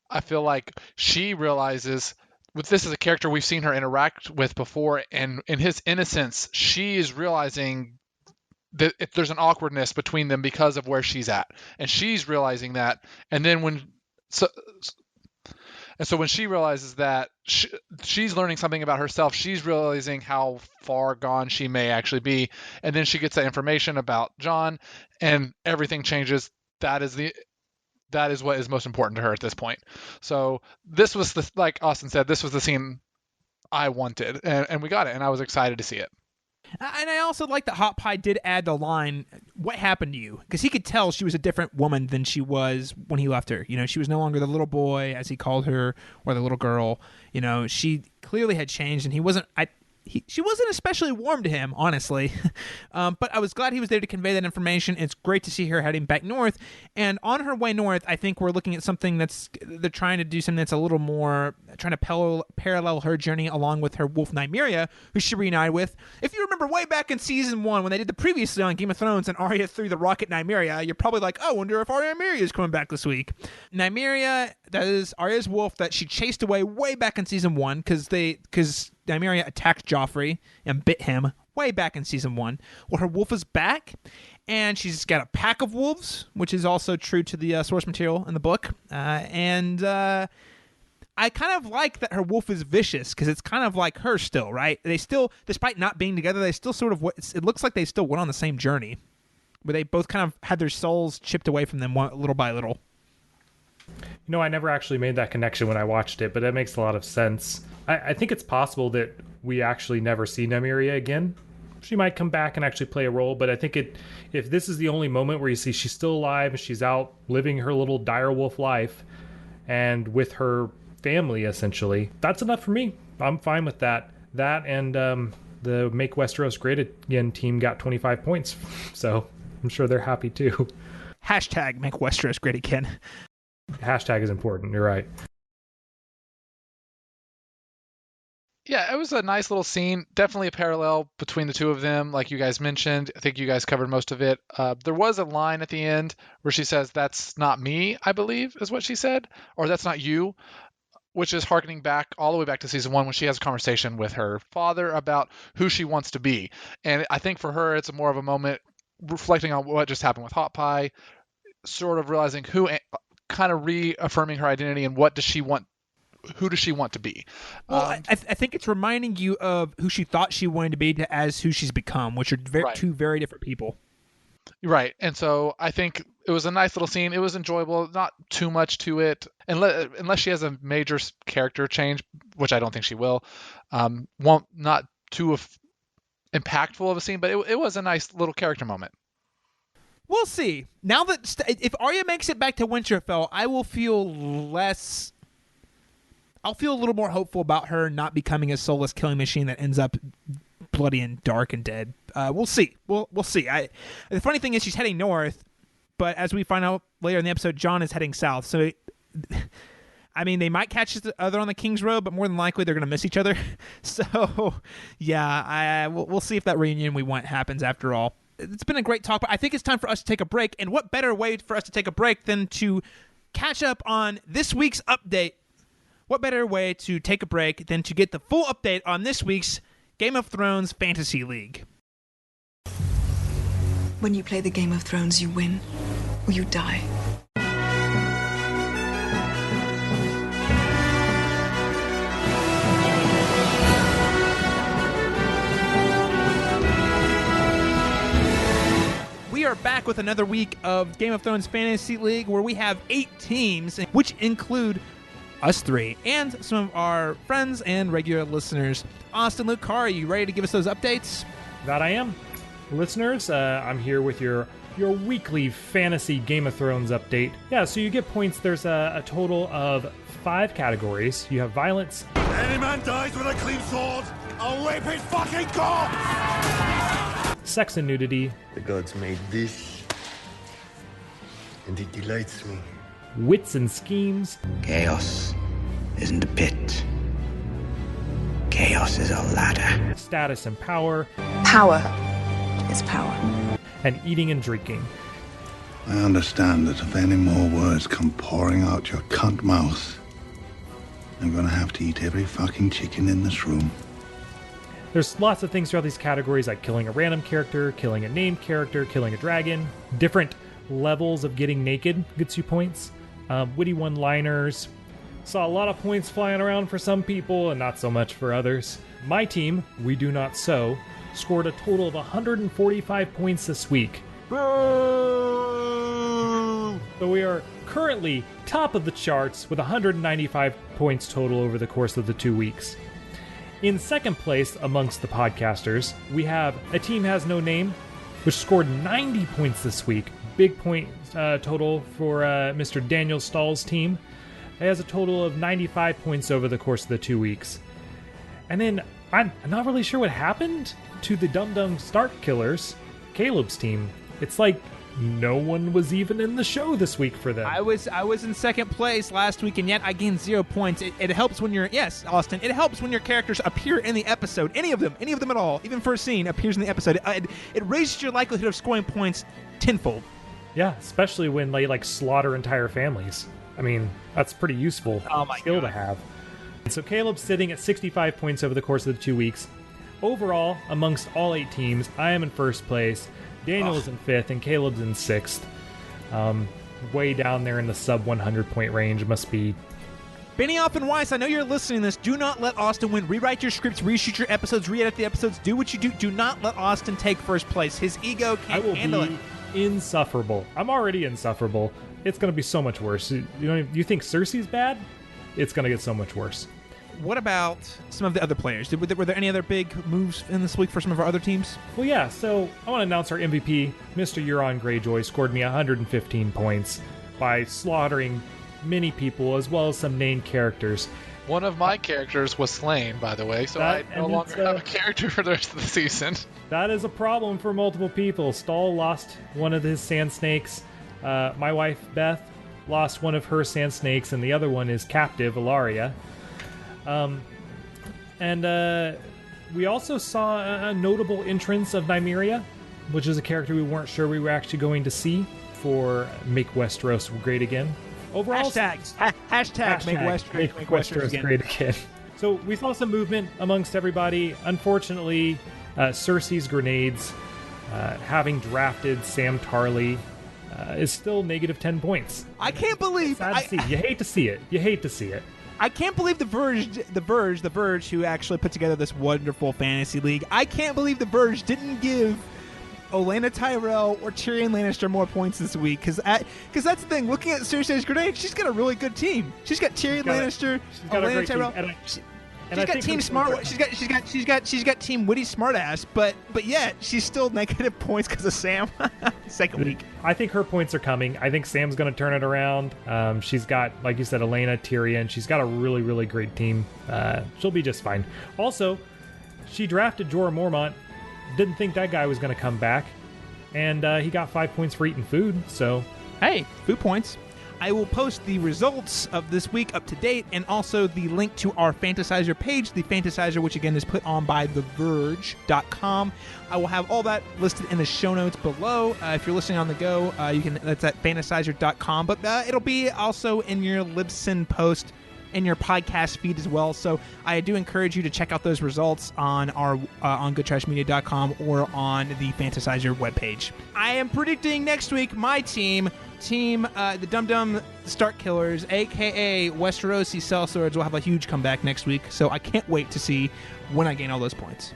I feel like she realizes. This is a character we've seen her interact with before, and in his innocence, she is realizing that if there's an awkwardness between them because of where she's at, and she's realizing that, and then when she realizes that she's learning something about herself, she's realizing how far gone she may actually be, and then she gets that information about Jon, and everything changes. That is what is most important to her at this point. So this was like Austin said, this was the scene I wanted, and we got it, and I was excited to see it. And I also like that Hot Pie did add the line, what happened to you? Because he could tell she was a different woman than she was when he left her. She was no longer the little boy, as he called her, or the little girl. She clearly had changed, and she wasn't especially warm to him, honestly. But I was glad he was there to convey that information. It's great to see her heading back north. And on her way north, I think we're looking at something they're trying to do something that's a little more, trying to parallel her journey along with her wolf Nymeria, who she reunited with. If you remember way back in season 1, when they did the previously on Game of Thrones and Arya threw the rock at Nymeria, you're probably like, oh, I wonder if Arya Nymeria is coming back this week. Nymeria, that is Arya's wolf that she chased away way back in season 1 because Nymeria attacked Joffrey and bit him way back in season 1. Well, her wolf is back, and she's got a pack of wolves, which is also true to the source material in the book. And I kind of like that her wolf is vicious because it's kind of like her still, right? They still, despite not being together, they still sort of, it looks like they still went on the same journey, where they both kind of had their souls chipped away from them little by little. I never actually made that connection when I watched it, but that makes a lot of sense. I think it's possible that we actually never see Nymeria again. She might come back and actually play a role, but I think if this is the only moment where you see she's still alive, she's out living her little direwolf life, and with her family, essentially, that's enough for me. I'm fine with that. That and the Make Westeros Great Again team got 25 points, so I'm sure they're happy too. Hashtag Make Westeros Great Again. Hashtag is important, you're right. Yeah, it was a nice little scene. Definitely a parallel between the two of them, like you guys mentioned. I think you guys covered most of it. There was a line at the end where she says, "That's not me," I believe is what she said, or "That's not you," which is harkening back all the way back to season 1 when she has a conversation with her father about who she wants to be. And I think for her, it's more of a moment reflecting on what just happened with Hot Pie, sort of realizing kind of reaffirming her identity and what does she want. Who does she want to be? Well, I think it's reminding you of who she thought she wanted to be as who she's become, which are two very different people. Right. And so I think it was a nice little scene. It was enjoyable, not too much to it, unless she has a major character change, which I don't think she will. Not too impactful of a scene, but it was a nice little character moment. We'll see. Now that if Arya makes it back to Winterfell, I will feel less... I'll feel a little more hopeful about her not becoming a soulless killing machine that ends up bloody and dark and dead. We'll see. We'll see. The funny thing is she's heading north, but as we find out later in the episode, Jon is heading south. So, I mean, they might catch each other on the King's Road, but more than likely they're going to miss each other. So, yeah, we'll see if that reunion we want happens after all. It's been a great talk, but I think it's time for us to take a break. And what better way for us to take a break than to catch up on this week's update. What better way to take a break than to get the full update on this week's Game of Thrones Fantasy League? When you play the Game of Thrones, you win or you die. We are back with another week of Game of Thrones Fantasy League, where we have 8 teams, which include us 3 and some of our friends and regular listeners. Austin, Lucari, you ready to give us those updates? That I am. Listeners, I'm here with your weekly fantasy Game of Thrones update. Yeah, so you get points. There's a total of 5 categories. You have violence. Any man dies with a clean sword, I'll rape his fucking corpse! Sex and nudity. The gods made this, and it delights me. Wits and schemes. Chaos isn't a pit. Chaos is a ladder. Status and power. Power is power. And eating and drinking. I understand that if any more words come pouring out your cunt mouth, I'm gonna have to eat every fucking chicken in this room. There's lots of things throughout these categories, like killing a random character, killing a named character, killing a dragon. Different levels of getting naked gets you points. Witty one-liners. Saw a lot of points flying around for some people and not so much for others. My team, We Do Not Sew, scored a total of 145 points this week. So we are currently top of the charts with 195 points total over the course of the 2 weeks. In second place amongst the podcasters, we have A Team Has No Name, which scored 90 points this week. Big point total for Mr. Daniel Stahl's team. It has a total of 95 points over the course of the 2 weeks. And then, I'm not really sure what happened to the Dum Dum Stark Killers, Caleb's team. It's like no one was even in the show this week for them. I was in second place last week, and yet I gained 0 points. It helps when yes, Austin, it helps when your characters appear in the episode. Any of them at all, even for a scene, appears in the episode. It raises your likelihood of scoring points tenfold. Yeah, especially when they slaughter entire families. I mean, that's pretty useful skill to have. And so Caleb's sitting at 65 points over the course of the 2 weeks. Overall, amongst all 8 teams, I am in first place. Daniel is in 5th, and Caleb's in 6th. Way down there in the sub 100 point range. Must be. Benioff and Weiss, I know you're listening to this. Do not let Austin win. Rewrite your scripts, reshoot your episodes, re-edit the episodes. Do what you do. Do not let Austin take first place. His ego can't handle it. Insufferable. I'm already insufferable. It's going to be so much worse. You think Cersei's bad? It's going to get so much worse. What about some of the other players? Were there any other big moves in this week for some of our other teams? Well, yeah. So I want to announce our MVP, Mr. Euron Greyjoy, scored me 115 points by slaughtering many people as well as some named characters. One of my characters was slain, by the way, so I no longer have a character for the rest of the season. That is a problem for multiple people. Stahl lost one of his sand snakes. My wife, Beth, lost one of her sand snakes, and the other one is captive, Ilaria. We also saw a notable entrance of Nymeria, which is a character we weren't sure we were actually going to see for Make Westeros Great Again. Overall, hashtag Make Westeros Great Again. So we saw some movement amongst everybody. Unfortunately, Cersei's grenades, having drafted Sam Tarly, is still negative 10 points. I can't believe. Sad to see. You hate to see it. I can't believe the Verge, who actually put together this wonderful fantasy league. I can't believe the Verge didn't give Olenna Tyrell or Tyrion Lannister more points this week, because that's the thing. Looking at Cersei's grenade, she's got a really good team. She's got Tyrion Lannister, Olenna Tyrell. She's got Team Smart. She's got Team Witty Smartass, but yet she's still negative points because of Sam. Second week. I think her points are coming. I think Sam's going to turn it around. She's got, like you said, Olenna, Tyrion. She's got a really, really great team. She'll be just fine. Also, she drafted Jorah Mormont. Didn't think that guy was going to come back, and he got 5 points for eating food. So, hey, food points. I will post the results of this week up to date, and also the link to our Fantasizer page, the Fantasizer, which again is put on by TheVerge.com. I will have all that listed in the show notes below. If you're listening on the go, that's at Fantasizer.com, but it'll be also in your Libsyn post in your podcast feed as well. So I do encourage you to check out those results on our on goodtrashmedia.com or on the Fantasizer webpage. I am predicting next week my team the Dum Dum Stark Killers, aka Westerosi Sellswords, will have a huge comeback next week. So I can't wait to see when I gain all those points.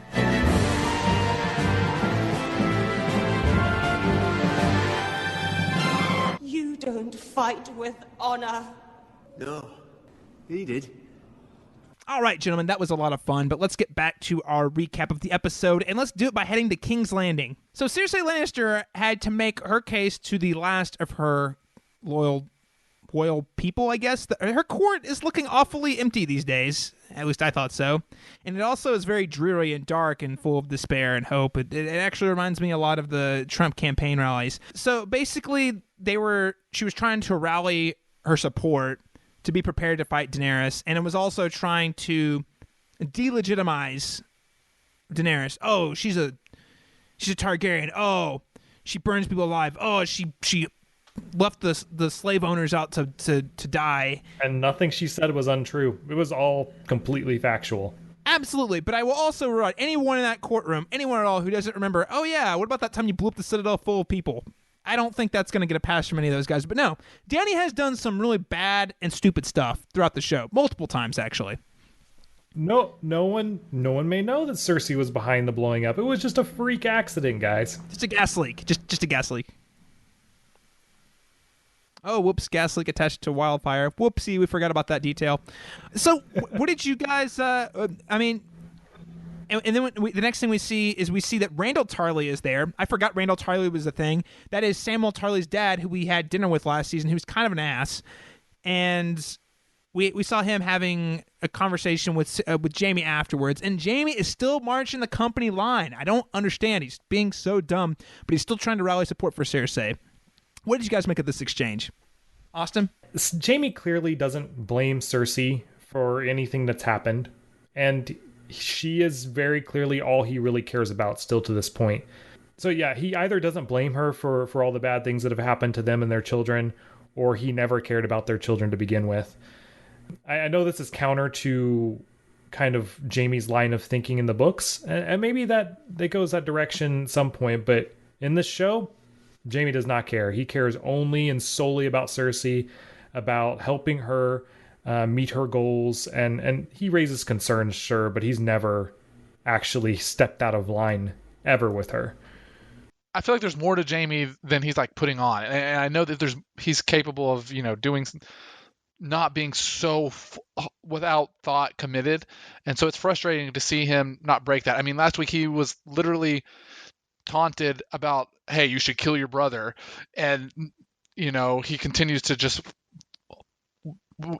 You don't fight with honor. No, he did. All right, gentlemen, that was a lot of fun, but let's get back to our recap of the episode, and let's do it by heading to King's Landing. So Cersei Lannister had to make her case to the last of her loyal people, I guess. Her court is looking awfully empty these days. At least I thought so. And it also is very dreary and dark and full of despair and hope. It actually reminds me a lot of the Trump campaign rallies. So basically, she was trying to rally her support to be prepared to fight Daenerys, and it was also trying to delegitimize Daenerys. Oh, she's a Targaryen. Oh, she burns people alive. Oh, she left the slave owners out to die. And nothing she said was untrue. It was all completely factual. Absolutely, but I will also remind anyone in that courtroom, anyone at all who doesn't remember, oh yeah, what about that time you blew up the Citadel full of people? I don't think that's going to get a pass from any of those guys. But no, Dany has done some really bad and stupid stuff throughout the show. Multiple times, actually. No one may know that Cersei was behind the blowing up. It was just a freak accident, guys. Just a gas leak. Just a gas leak. Oh, whoops, gas leak attached to wildfire. Whoopsie, we forgot about that detail. So, what did you guys, And then the next thing we see that Randall Tarley is there. I forgot Randall Tarley was a thing. That is Samwell Tarley's dad, who we had dinner with last season, who's kind of an ass. And we saw him having a conversation with Jaime afterwards. And Jaime is still marching the company line. I don't understand. He's being so dumb, but he's still trying to rally support for Cersei. What did you guys make of this exchange? Austin? Jaime clearly doesn't blame Cersei for anything that's happened. And she is very clearly all he really cares about still to this point. So yeah, he either doesn't blame her for all the bad things that have happened to them and their children, or he never cared about their children to begin with. I know this is counter to kind of Jaime's line of thinking in the books, and maybe that goes that direction at some point, but in this show, Jaime does not care. He cares only and solely about Cersei, about helping her meet her goals, and he raises concerns, sure, but he's never actually stepped out of line ever with her. I feel like there's more to Jaime than he's like putting on, and I know that he's capable of doing, not being so without thought committed, and so it's frustrating to see him not break that. I mean, last week he was literally taunted about, hey, you should kill your brother, and he continues to just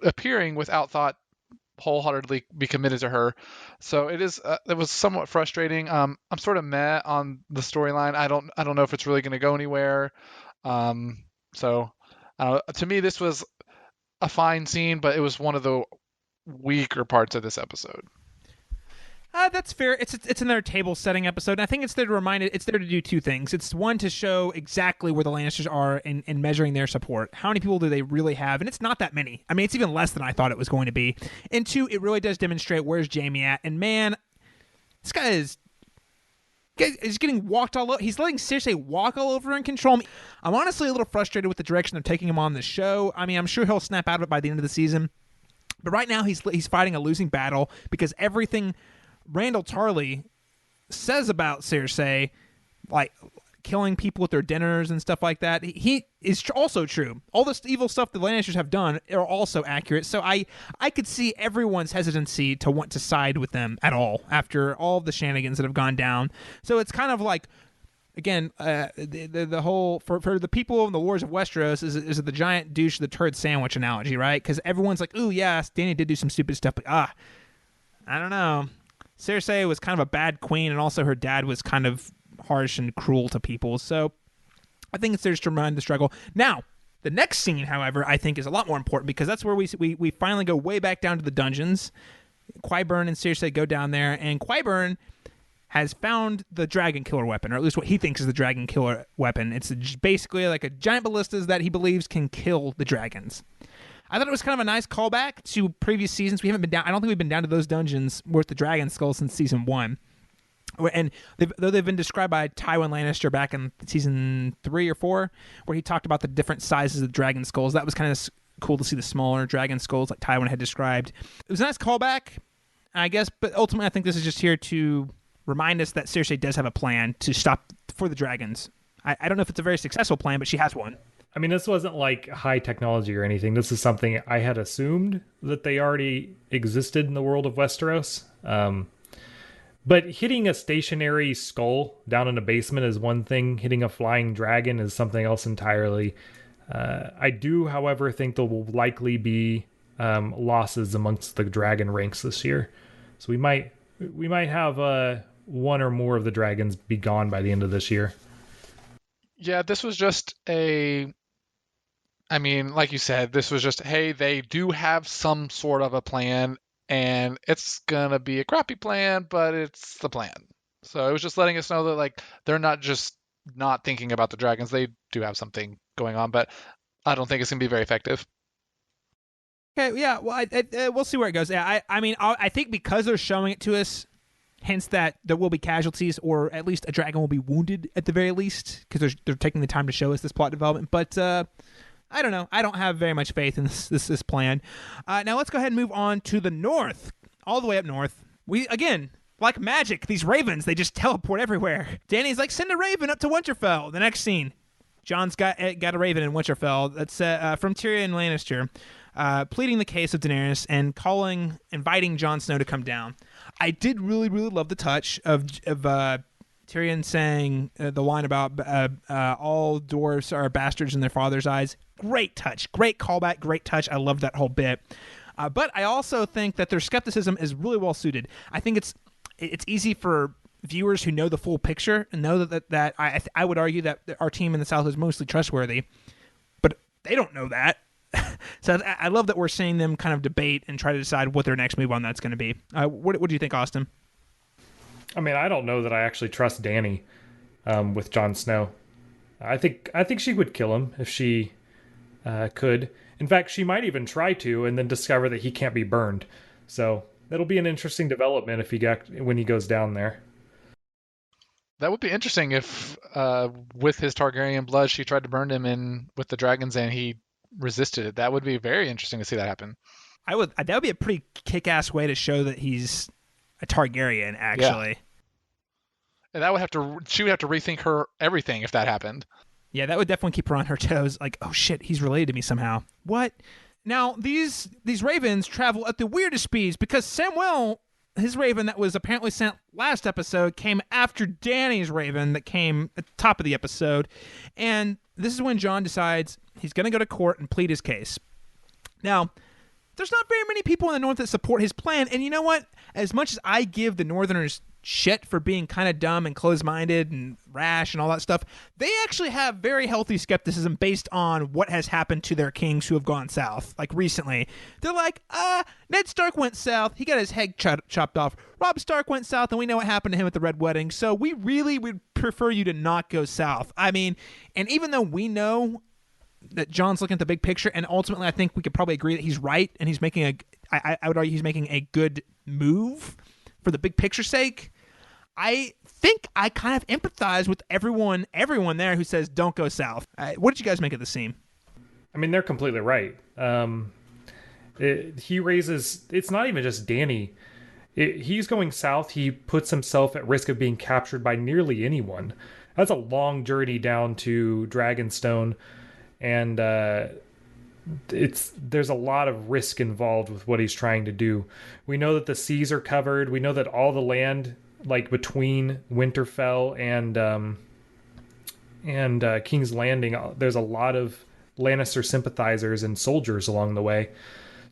appearing without thought wholeheartedly be committed to her. So it was somewhat frustrating. I'm sort of meh on the storyline. I don't know if it's really going to go anywhere. To me this was a fine scene, but it was one of the weaker parts of this episode. That's fair. It's another table setting episode. And I think it's there to do two things. It's one, to show exactly where the Lannisters are in measuring their support. How many people do they really have? And it's not that many. I mean, it's even less than I thought it was going to be. And two, it really does demonstrate where's Jaime at. And man, this guy is getting walked all over. He's letting Cersei walk all over and control me. I'm honestly a little frustrated with the direction they're taking him on this show. I mean, I'm sure he'll snap out of it by the end of the season. But right now he's fighting a losing battle because everything Randall Tarley says about Cersei, like killing people with their dinners and stuff like that, he is also true. All this evil stuff the Lannisters have done are also accurate. So I could see everyone's hesitancy to want to side with them at all after all of the shenanigans that have gone down. So it's kind of like, again, the whole for the people in the Wars of Westeros is the giant douche the turd sandwich analogy, right? Because everyone's like, ooh, yes, Dany did do some stupid stuff, but I don't know. Cersei was kind of a bad queen, and also her dad was kind of harsh and cruel to people. So I think it's there just to remind the struggle. Now, The next scene, however, I think is a lot more important because that's where we finally go way back down to the dungeons. Qyburn and Cersei go down there, and Qyburn has found the dragon killer weapon, or at least what he thinks is the dragon killer weapon. It's basically like a giant ballistas that he believes can kill the dragons. I thought it was kind of a nice callback to previous seasons. We haven't been down. I don't think we've been down to those dungeons worth the dragon skull since season 1. And though they've been described by Tywin Lannister back in season 3 or 4, where he talked about the different sizes of dragon skulls. That was kind of cool to see the smaller dragon skulls like Tywin had described. It was a nice callback, I guess, but ultimately I think this is just here to remind us that Cersei does have a plan to stop for the dragons. I don't know if it's a very successful plan, but she has one. I mean, this wasn't like high technology or anything. This is something I had assumed that they already existed in the world of Westeros. But hitting a stationary skull down in a basement is one thing. Hitting a flying dragon is something else entirely. I do, however, think there will likely be losses amongst the dragon ranks this year. So we might have one or more of the dragons be gone by the end of this year. Yeah, this was just like you said, this was just, hey, they do have some sort of a plan, and it's gonna be a crappy plan, but it's the plan. So it was just letting us know that, like, they're not just not thinking about the dragons. They do have something going on, but I don't think it's gonna be very effective. Okay, yeah, well, we'll see where it goes. Yeah, I think because they're showing it to us, hence that there will be casualties, or at least a dragon will be wounded at the very least, because they're taking the time to show us this plot development. But I don't know. I don't have very much faith in this plan. Now let's go ahead and move on to the north, all the way up north. We, again, like magic, these ravens, they just teleport everywhere. Dany's like, send a raven up to Winterfell. The next scene, Jon's got a raven in Winterfell. That's from Tyrion Lannister. Pleading the case of Daenerys and inviting Jon Snow to come down. I did really, really love the touch of Tyrion saying the line about all dwarves are bastards in their father's eyes. Great touch, great callback, great touch. I love that whole bit. But I also think that their skepticism is really well suited. I think it's easy for viewers who know the full picture and know that I would argue that our team in the South is mostly trustworthy, but they don't know that. So I love that we're seeing them kind of debate and try to decide what their next move on that's going to be. What do you think, Austin? I mean, I don't know that I actually trust Dany with Jon Snow. I think she would kill him if she could. In fact, she might even try to, and then discover that he can't be burned. So that'll be an interesting development when he goes down there. That would be interesting if, with his Targaryen blood, she tried to burn him in with the dragons, and he resisted it. That would be very interesting to see that happen. That would be a pretty kick-ass way to show that he's a Targaryen, actually. Yeah. And she would have to rethink her everything if that happened. Yeah, that would definitely keep her on her toes. Like, oh shit, he's related to me somehow. What? Now, these ravens travel at the weirdest speeds because Samwell, his raven that was apparently sent last episode, came after Dany's raven that came at the top of the episode. And this is when Jon decides he's going to go to court and plead his case. Now, there's not very many people in the North that support his plan. And you know what? As much as I give the Northerners shit for being kind of dumb and closed-minded and rash and all that stuff, they actually have very healthy skepticism based on what has happened to their kings who have gone south. Like recently, they're like, Ned Stark went south, he got his head chopped off. Robb Stark went south, and we know what happened to him at the Red Wedding, so we really would prefer you to not go south. I mean, and even though we know that Jon's looking at the big picture, and ultimately I think we could probably agree that he's right, and he's making I would argue he's making a good move for the big picture's sake. I think I kind of empathize with everyone there who says don't go south. What did you guys make of the scene? I mean, they're completely right. He raises, it's not even just Dany. He's going south. He puts himself at risk of being captured by nearly anyone. That's a long journey down to Dragonstone, and there's a lot of risk involved with what he's trying to do. We know that the seas are covered. We know that all the land, like between Winterfell and King's Landing, there's a lot of Lannister sympathizers and soldiers along the way.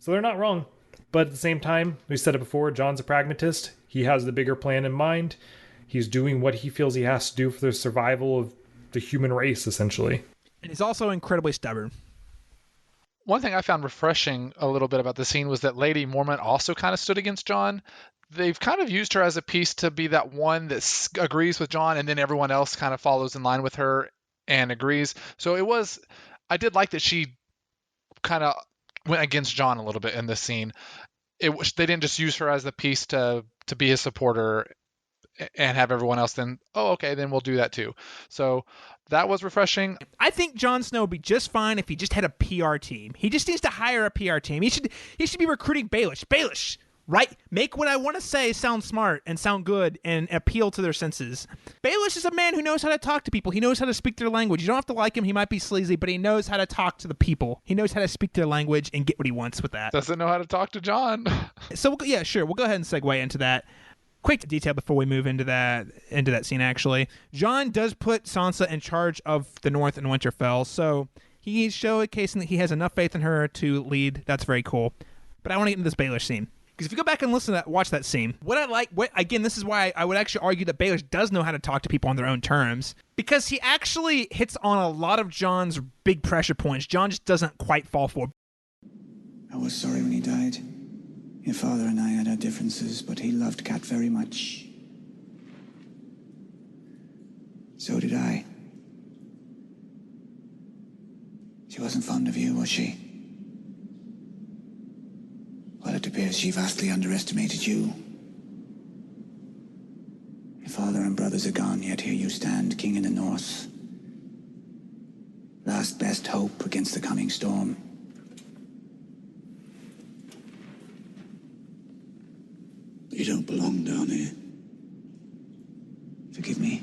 So they're not wrong. But at the same time, we said it before, Jon's a pragmatist. He has the bigger plan in mind. He's doing what he feels he has to do for the survival of the human race, essentially. And he's also incredibly stubborn. One thing I found refreshing a little bit about the scene was that Lady Mormont also kind of stood against Jon. They've kind of used her as a piece to be that one that agrees with Jon, and then everyone else kind of follows in line with her and agrees. So I did like that she kind of went against Jon a little bit in this scene. They didn't just use her as the piece to be his supporter and have everyone else then, oh, okay, then we'll do that too. So that was refreshing. I think Jon Snow would be just fine if he just had a PR team. He just needs to hire a PR team. He should be recruiting Baelish. Baelish, right? Make what I want to say sound smart and sound good and appeal to their senses. Baelish is a man who knows how to talk to people. He knows how to speak their language. You don't have to like him. He might be sleazy, but he knows how to talk to the people. He knows how to speak their language and get what he wants with that. Doesn't know how to talk to Jon. So, yeah, sure. We'll go ahead and segue into that. Quick detail before we move into that scene, actually. Jon does put Sansa in charge of the North and Winterfell, so he's showcasing that he has enough faith in her to lead. That's very cool. But I want to get into this Baelish scene. Because if you go back and watch that scene, again, this is why I would actually argue that Baelish does know how to talk to people on their own terms. Because he actually hits on a lot of Jon's big pressure points. Jon just doesn't quite fall for. I was sorry when he died. Your father and I had our differences, but he loved Kat very much. So did I. She wasn't fond of you, was she? Well, it appears she vastly underestimated you. Your father and brothers are gone, yet here you stand, king in the north. Last best hope against the coming storm. You don't belong down here. Forgive me.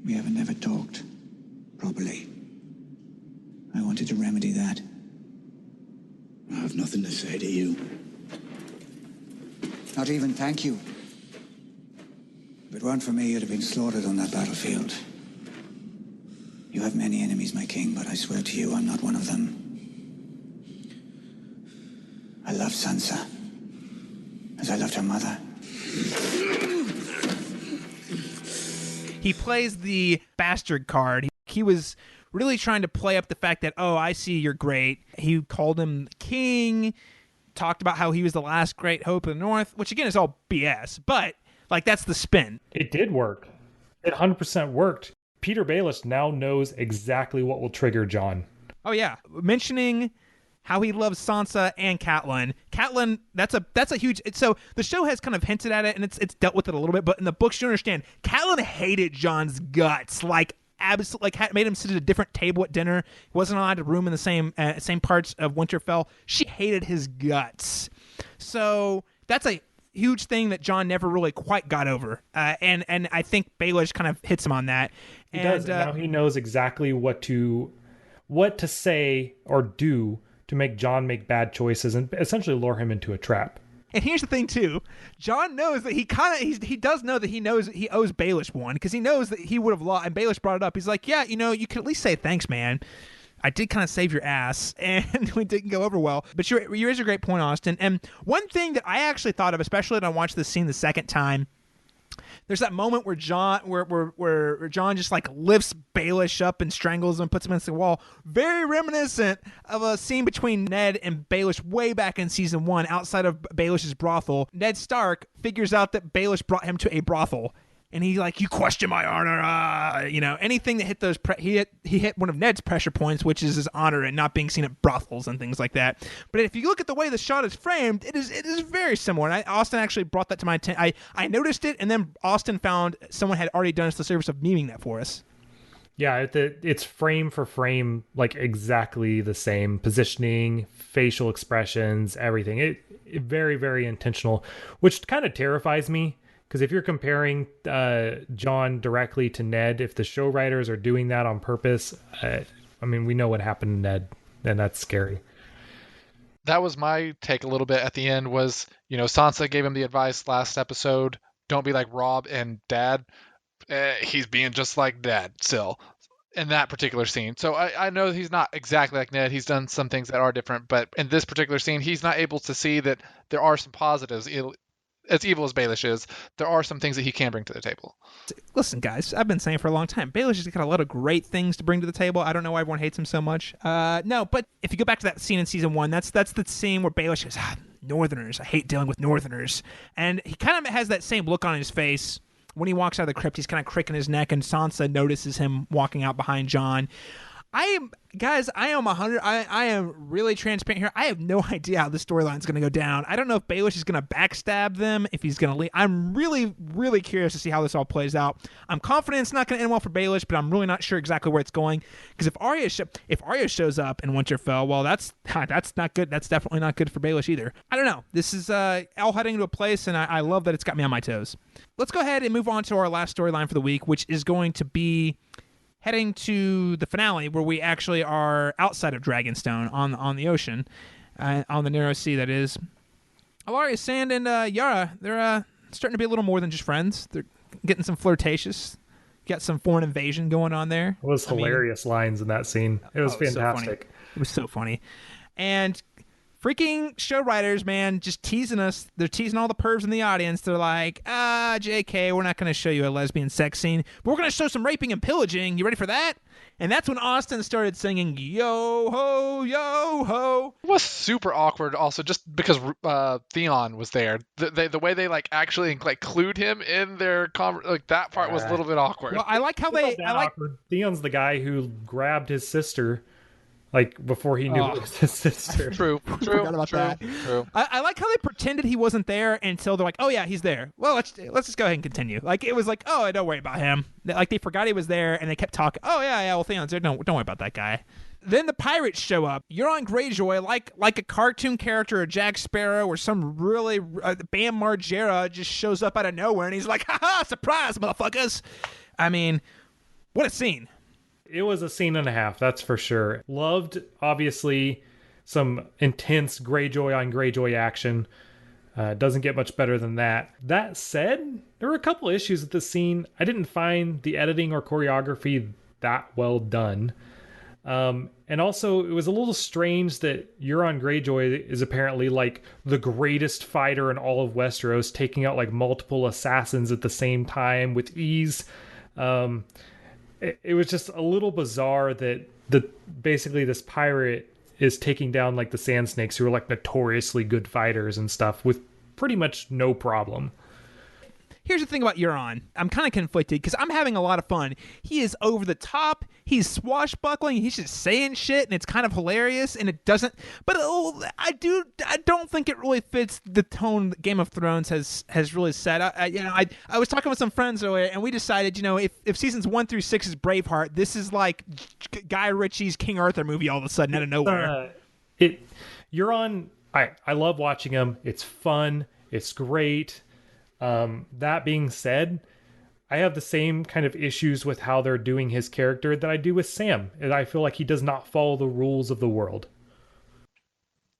We haven't never talked properly. I wanted to remedy that. I have nothing to say to you. Not even thank you. If it weren't for me, you'd have been slaughtered on that battlefield. You have many enemies, my king, but I swear to you, I'm not one of them. I love Sansa, as I loved her mother. He plays the bastard card. He was really trying to play up the fact that, oh, I see you're great. He called him king, talked about how he was the last great hope of the North, which again is all BS, but like that's the spin. It did work. It 100% worked. Peter Baelish now knows exactly what will trigger Jon. Oh yeah, mentioning how he loves Sansa and Catelyn. Catelyn, that's a huge. So the show has kind of hinted at it, and it's dealt with it a little bit. But in the books, you understand, Catelyn hated Jon's guts, absolutely, made him sit at a different table at dinner. He wasn't allowed to room in the same parts of Winterfell. She hated his guts. So that's a huge thing that Jon never really quite got over. And I think Baelish kind of hits him on that. He does. And now he knows exactly what to say or do to make Jon make bad choices and essentially lure him into a trap. And here's the thing too, Jon knows that he does know that he knows he owes Baelish one, because he knows that he would have lost. And Baelish brought it up. He's like, yeah, you could at least say thanks, man. I did kind of save your ass, and we didn't go over well. But you raise a great point, Austin. And one thing that I actually thought of, especially when I watched this scene the second time, there's that moment where Jon just like lifts Baelish up and strangles him and puts him against the wall. Very reminiscent of a scene between Ned and Baelish way back in season 1 outside of Baelish's brothel. Ned Stark figures out that Baelish brought him to a brothel. And he's like, you question my honor, anything that hit those. He hit one of Ned's pressure points, which is his honor and not being seen at brothels and things like that. But if you look at the way the shot is framed, it is very similar. And Austin actually brought that to my attention. I noticed it, and then Austin found someone had already done us the service of memeing that for us. Yeah, it's frame for frame, like exactly the same positioning, facial expressions, everything. It very, very intentional, which kind of terrifies me. Because if you're comparing Jon directly to Ned, if the show writers are doing that on purpose, we know what happened to Ned, and that's scary. That was my take a little bit at the end was, Sansa gave him the advice last episode, don't be like Robb and Dad. He's being just like Dad still in that particular scene. So I know he's not exactly like Ned. He's done some things that are different, but in this particular scene, he's not able to see that there are some positives. as evil as Baelish is, there are some things that he can bring to the table. Listen, guys, I've been saying for a long time, Baelish has got a lot of great things to bring to the table. I don't know why everyone hates him so much. No, but if you go back to that scene in season 1, that's the scene where Baelish goes, Northerners, I hate dealing with Northerners. And he kind of has that same look on his face when he walks out of the crypt. He's kind of cricking his neck, and Sansa notices him walking out behind Jon. I am really transparent here. I have no idea how this storyline is going to go down. I don't know if Baelish is going to backstab them, if he's going to leave. I'm really, really curious to see how this all plays out. I'm confident it's not going to end well for Baelish, but I'm really not sure exactly where it's going. Because if Arya shows up in Winterfell, well, that's not good. That's definitely not good for Baelish either. I don't know. This is all heading to a place, and I love that it's got me on my toes. Let's go ahead and move on to our last storyline for the week, which is going to be heading to the finale, where we actually are outside of Dragonstone on the ocean, on the narrow sea, that is. Alaria Sand and Yara, they're starting to be a little more than just friends. They're getting some flirtatious. Got some foreign invasion going on there. It was hilarious lines in that scene. It was fantastic. It was so funny. And freaking show writers, man, just teasing us. They're teasing all the pervs in the audience. They're like, JK, we're not going to show you a lesbian sex scene, but we're going to show some raping and pillaging. You ready for that? And that's when Austin started singing, yo ho, yo ho. It was super awkward also, just because Theon was there. The way they actually clued him in their that part was a little bit awkward. Well, I like how awkward. Theon's the guy who grabbed his sister before he knew it was his sister. True. Forgot about that. True. I like how they pretended he wasn't there until they're like, oh yeah, he's there. Well, let's just go ahead and continue. It was like, oh, don't worry about him. They forgot he was there, and they kept talking. Oh yeah, well, Theon's there. Don't worry about that guy. Then the pirates show up. Euron Greyjoy, like a cartoon character, or Jack Sparrow, or some really Bam Margera just shows up out of nowhere, and he's like, ha, surprise, motherfuckers. I mean, what a scene. It was a scene and a half, that's for sure. Loved, obviously, some intense Greyjoy on Greyjoy action. Doesn't get much better than that. That said, there were a couple issues with the scene. I didn't find the editing or choreography that well done. And also, it was a little strange that Euron Greyjoy is apparently the greatest fighter in all of Westeros, taking out multiple assassins at the same time with ease. It was just a little bizarre that basically this pirate is taking down the Sand Snakes, who are notoriously good fighters and stuff, with pretty much no problem. Here's the thing about Euron. I'm kind of conflicted because I'm having a lot of fun. He is over the top. He's swashbuckling. He's just saying shit, and it's kind of hilarious. And it doesn't. But I don't think it really fits the tone that Game of Thrones has really set. I was talking with some friends earlier, and we decided, if seasons 1 through 6 is Braveheart, this is like Guy Ritchie's King Arthur movie all of a sudden out of nowhere. Euron, I love watching him. It's fun. It's great. That being said, I have the same kind of issues with how they're doing his character that I do with Sam. And I feel like he does not follow the rules of the world.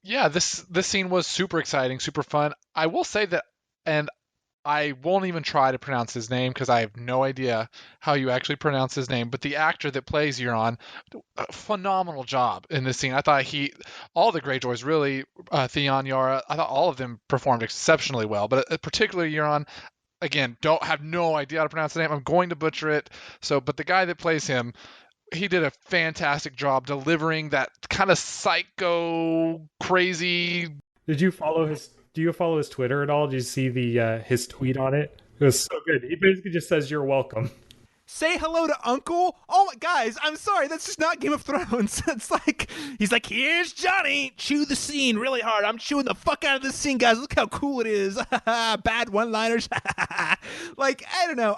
Yeah, this scene was super exciting, super fun. I will say that, and I won't even try to pronounce his name because I have no idea how you actually pronounce his name, but the actor that plays Euron, a phenomenal job in this scene. I thought all the Greyjoys really, Theon, Yara, I thought all of them performed exceptionally well, but particularly Euron, again, have no idea how to pronounce the name. I'm going to butcher it. But the guy that plays him, he did a fantastic job delivering that kind of psycho, crazy. Do you follow his Twitter at all? Did you see his tweet on it? It was so good. He basically just says, "You're welcome." Say hello to Uncle. Oh, guys, I'm sorry. That's just not Game of Thrones. It's he's like, here's Johnny. Chew the scene really hard. I'm chewing the fuck out of this scene, guys. Look how cool it is. Bad one-liners. I don't know.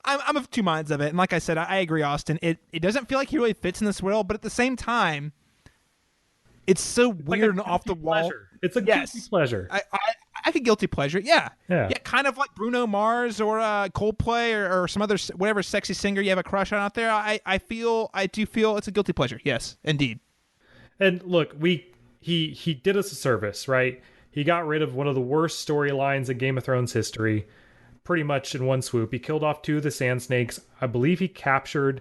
I'm of two minds of it. And like I said, I agree, Austin. It doesn't feel like he really fits in this world, but at the same time, it's so weird and off the wall. It's a guilty pleasure. I could guilty pleasure. Yeah, kind of like Bruno Mars or Coldplay or some other whatever sexy singer you have a crush on out there. I do feel it's a guilty pleasure. Yes, indeed. And look, he did us a service, right? He got rid of one of the worst storylines in Game of Thrones history, pretty much in one swoop. He killed off 2 of the Sand Snakes. I believe he captured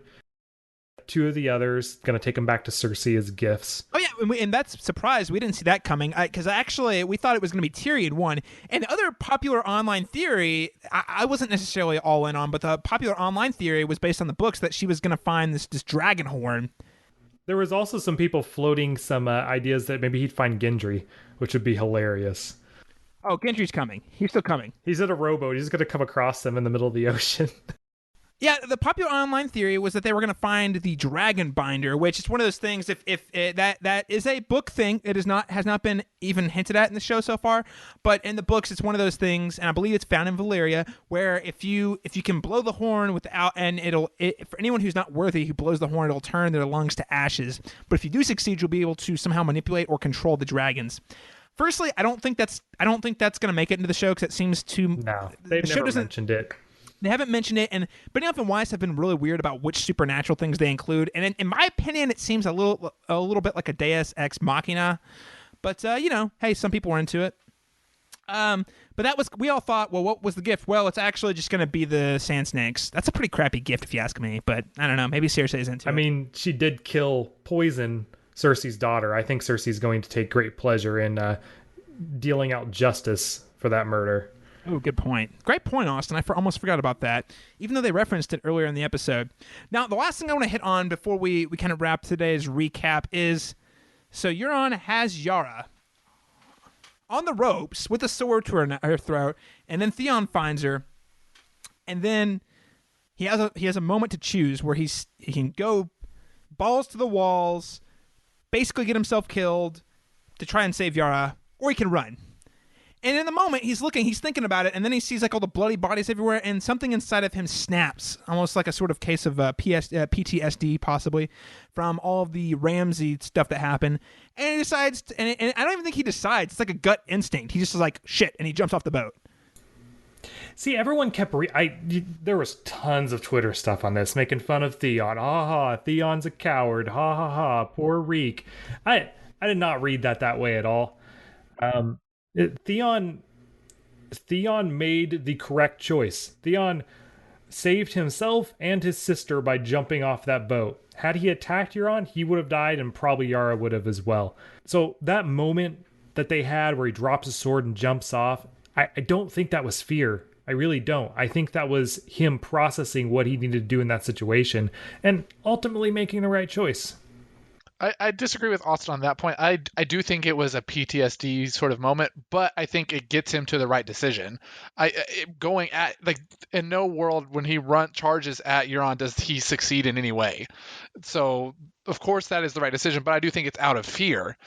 two of the others, going to take them back to Cersei as gifts. Oh, yeah, and that's surprised. We didn't see that coming, because actually we thought it was going to be Tyrion one. And the other popular online theory, I wasn't necessarily all in on, but the popular online theory was based on the books that she was going to find this dragon horn. There was also some people floating some ideas that maybe he'd find Gendry, which would be hilarious. Oh, Gendry's coming. He's still coming. He's in a rowboat. He's going to come across them in the middle of the ocean. Yeah, the popular online theory was that they were going to find the dragon binder, which is one of those things. If that is a book thing, it has not been even hinted at in the show so far. But in the books, it's one of those things, and I believe it's found in Valyria, where if you can blow the horn without, and for anyone who's not worthy who blows the horn, it'll turn their lungs to ashes. But if you do succeed, you'll be able to somehow manipulate or control the dragons. Firstly, I don't think that's going to make it into the show, because it seems to they've never mentioned it. They haven't mentioned it, and Benioff and Weiss have been really weird about which supernatural things they include. And in my opinion, it seems a little bit like a Deus Ex Machina. But hey, some people were into it. But we all thought, well, what was the gift? Well, it's actually just going to be the sand snakes. That's a pretty crappy gift, if you ask me. But I don't know. Maybe Cersei's into it. I mean, she did poison Cersei's daughter. I think Cersei's going to take great pleasure in dealing out justice for that murder. Oh, good point. Great point, Austin. I almost forgot about that, even though they referenced it earlier in the episode. Now, the last thing I want to hit on before we kind of wrap today's recap is, so Euron has Yara on the ropes with a sword to her throat, and then Theon finds her, and then he has a moment to choose where he can go balls to the walls, basically get himself killed to try and save Yara, or he can run. And in the moment, he's thinking about it, and then he sees like all the bloody bodies everywhere, and something inside of him snaps, almost like a sort of case of PTSD, possibly, from all of the Ramsay stuff that happened. And he decides, and I don't even think he decides. It's like a gut instinct. He just is like, shit, and he jumps off the boat. See, everyone kept there was tons of Twitter stuff on this, making fun of Theon. Ha ha, Theon's a coward. Ha ha ha, poor Reek. I did not read that way at all. Theon made the correct choice. Theon saved himself and his sister by jumping off that boat. Had he attacked Euron, he would have died, and probably Yara would have as well. So that moment that they had where he drops his sword and jumps off, I don't think that was fear. I really don't. I think that was him processing what he needed to do in that situation and ultimately making the right choice. I disagree with Austin on that point. I do think it was a PTSD sort of moment, but I think it gets him to the right decision. In no world when he charges at Euron does he succeed in any way. So of course that is the right decision, but I do think it's out of fear.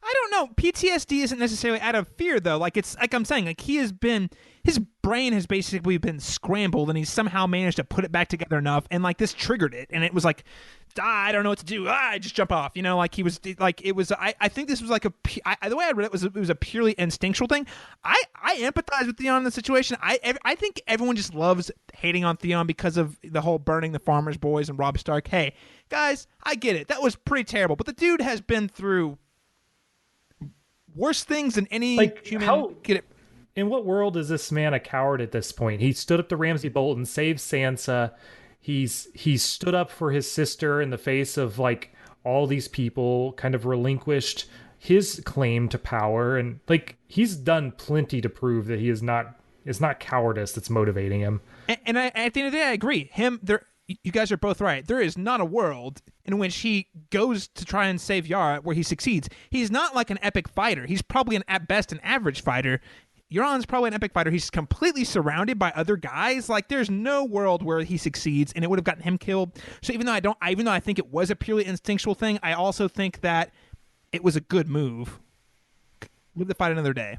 I don't know. PTSD isn't necessarily out of fear, though. Like, it's like I'm saying, like his brain has basically been scrambled, and he's somehow managed to put it back together enough, and like this triggered it, and it was like, I don't know what to do. I just jump off. Like he was like it was. I think this was like the way I read it was a purely instinctual thing. I empathize with Theon in the situation. I think everyone just loves hating on Theon because of the whole burning the farmers' boys and Robb Stark. Hey guys, I get it. That was pretty terrible, but the dude has been through worse things than any human. In what world is this man a coward at this point? He stood up to Ramsay Bolton, saved Sansa. He's stood up for his sister in the face of like all these people, kind of relinquished his claim to power, and like he's done plenty to prove that it's not cowardice that's motivating him. And at the end of the day, I agree. You guys are both right. There is not a world in which he goes to try and save Yara where he succeeds. He's not like an epic fighter. He's probably at best an average fighter. Euron's probably an epic fighter. He's completely surrounded by other guys. Like there's no world where he succeeds, and it would have gotten him killed. So even though I think it was a purely instinctual thing, I also think that it was a good move. Live to fight another day.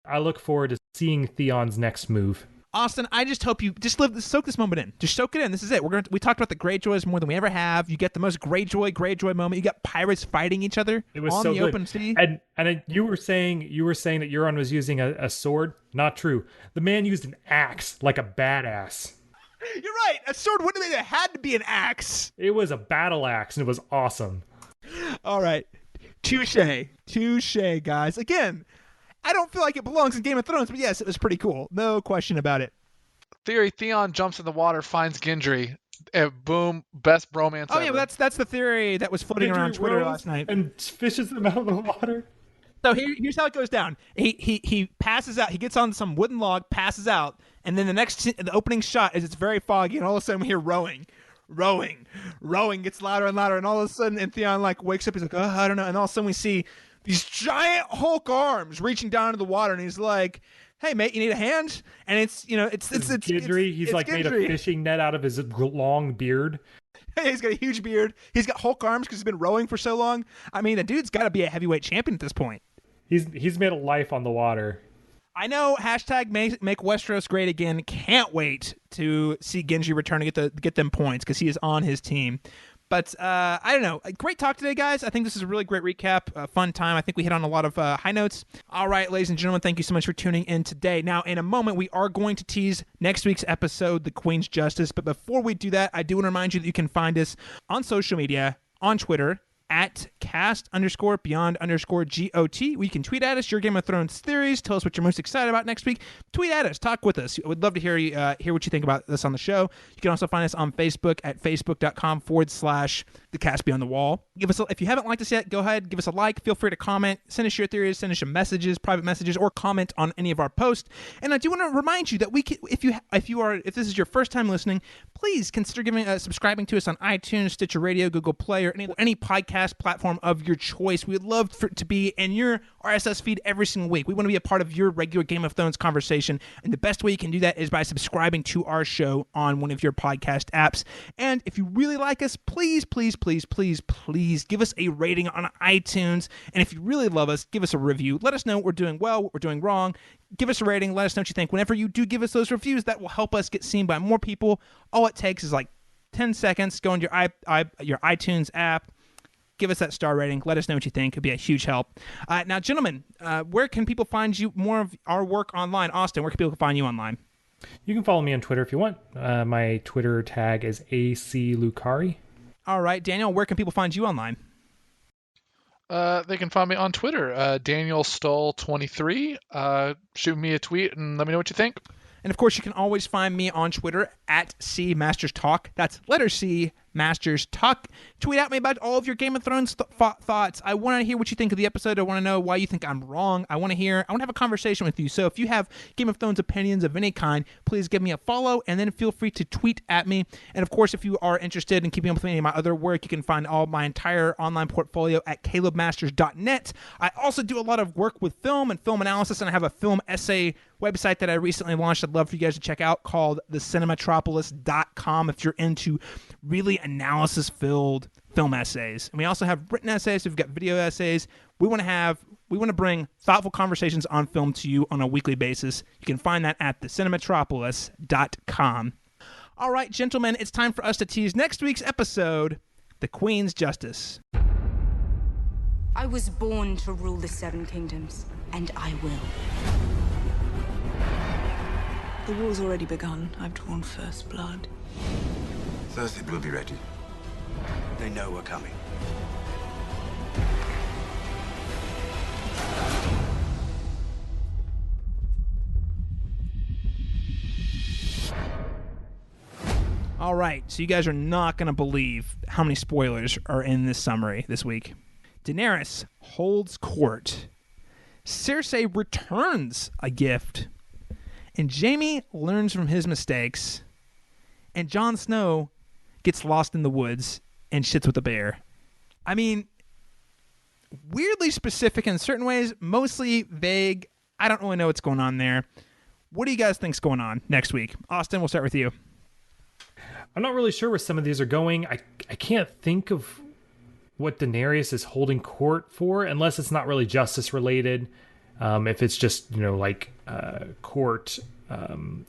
I look forward to seeing Theon's next move. Austin, I just hope you just soak this moment in. Just soak it in. This is it. We talked about the Greyjoys more than we ever have. You get the most Greyjoy moment. You got pirates fighting each other on the open sea. And you were saying that Euron was using a sword. Not true. The man used an axe like a badass. You're right. A sword wouldn't have been. It had to be an axe. It was a battle axe, and it was awesome. All right. Touche, guys. Again, I don't feel like it belongs in Game of Thrones, but yes, it was pretty cool. No question about it. Theory, Theon jumps in the water, finds Gendry, boom, best bromance Oh ever. yeah, that's the theory that was floating around Twitter last night. And fishes them out of the water. So here's how it goes down. He passes out. He gets on some wooden log, passes out, and then the opening shot is it's very foggy, and all of a sudden we hear rowing gets louder and louder, and all of a sudden, and Theon like wakes up. He's like, oh, I don't know, and all of a sudden we see these giant Hulk arms reaching down into the water, and he's like, hey mate, you need a hand? And it's Gendry. He's like Gendry. made a fishing net out of his long beard. He's got a huge beard. He's got Hulk arms because he's been rowing for so long. I mean, the dude's got to be a heavyweight champion at this point. He's made a life on the water. I know. Hashtag make Westeros great again. Can't wait to see Gendry return to get them points because he is on his team. But I don't know. Great talk today, guys. I think this is a really great recap. Fun time. I think we hit on a lot of high notes. All right, ladies and gentlemen, thank you so much for tuning in today. Now, in a moment, we are going to tease next week's episode, The Queen's Justice. But before we do that, I do want to remind you that you can find us on social media, on Twitter, at cast_beyond_GOT. We can tweet at us your Game of Thrones theories. Tell us what you're most excited about next week. Tweet at us. Talk with us. We'd love to hear what you think about this on the show. You can also find us on Facebook at facebook.com/The Cast Beyond the Wall. If you haven't liked us yet, go ahead, give us a like. Feel free to comment. Send us your theories. Send us your messages, private messages, or comment on any of our posts. And I do want to remind you that if this is your first time listening, please consider subscribing to us on iTunes, Stitcher Radio, Google Play, or any podcast platform of your choice. We would love for it to be in your RSS feed every single week. We want to be a part of your regular Game of Thrones conversation, and the best way you can do that is by subscribing to our show on one of your podcast apps. And if you really like us, please give us a rating on iTunes. And if you really love us, give us a review. Let us know what we're doing well, what we're doing wrong. Give us a rating. Let us know what you think. Whenever you do give us those reviews, that will help us get seen by more people. All it takes is like 10 seconds. Go into your iTunes app. Give us that star rating. Let us know what you think. It'd be a huge help. Now, gentlemen, where can people find you more of our work online? Austin, where can people find you online? You can follow me on Twitter if you want. My Twitter tag is ACLucari. All right, Daniel, where can people find you online? They can find me on Twitter, DanielStoll23. Shoot me a tweet and let me know what you think. And of course, you can always find me on Twitter at CMastersTalk. That's letter C, Masters Talk. Tweet at me about all of your Game of Thrones thoughts. I want to hear what you think of the episode. I want to know why you think I'm wrong. I want to have a conversation with you. So if you have Game of Thrones opinions of any kind, please give me a follow and then feel free to tweet at me. And of course, if you are interested in keeping up with any of my other work, you can find all my entire online portfolio at calebmasters.net. I also do a lot of work with film and film analysis, and I have a film essay website that I recently launched I'd love for you guys to check out called thecinematropolis.com if you're into really analysis-filled film essays. And we also have written essays. We've got video essays. We want to bring thoughtful conversations on film to you on a weekly basis. You can find that at thecinematropolis.com. All right, gentlemen, it's time for us to tease next week's episode, The Queen's Justice. I was born to rule the Seven Kingdoms, and I will. The war's already begun. I've drawn first blood. Cersei will be ready. They know we're coming. All right, so you guys are not going to believe how many spoilers are in this summary this week. Daenerys holds court. Cersei returns a gift. And Jaime learns from his mistakes. And Jon Snow gets lost in the woods and shits with a bear. I mean, weirdly specific in certain ways, mostly vague. I don't really know what's going on there. What do you guys think's going on next week? Austin, we'll start with you. I'm not really sure where some of these are going. I can't think of what Daenerys is holding court for, unless it's not really justice related. If it's just, court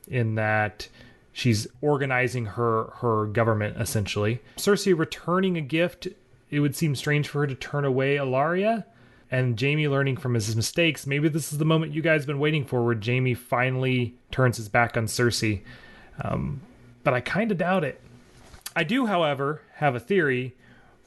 in that she's organizing her government, essentially. Cersei returning a gift, it would seem strange for her to turn away Ilaria. And Jaime learning from his mistakes. Maybe this is the moment you guys have been waiting for, where Jaime finally turns his back on Cersei. But I kind of doubt it. I do, however, have a theory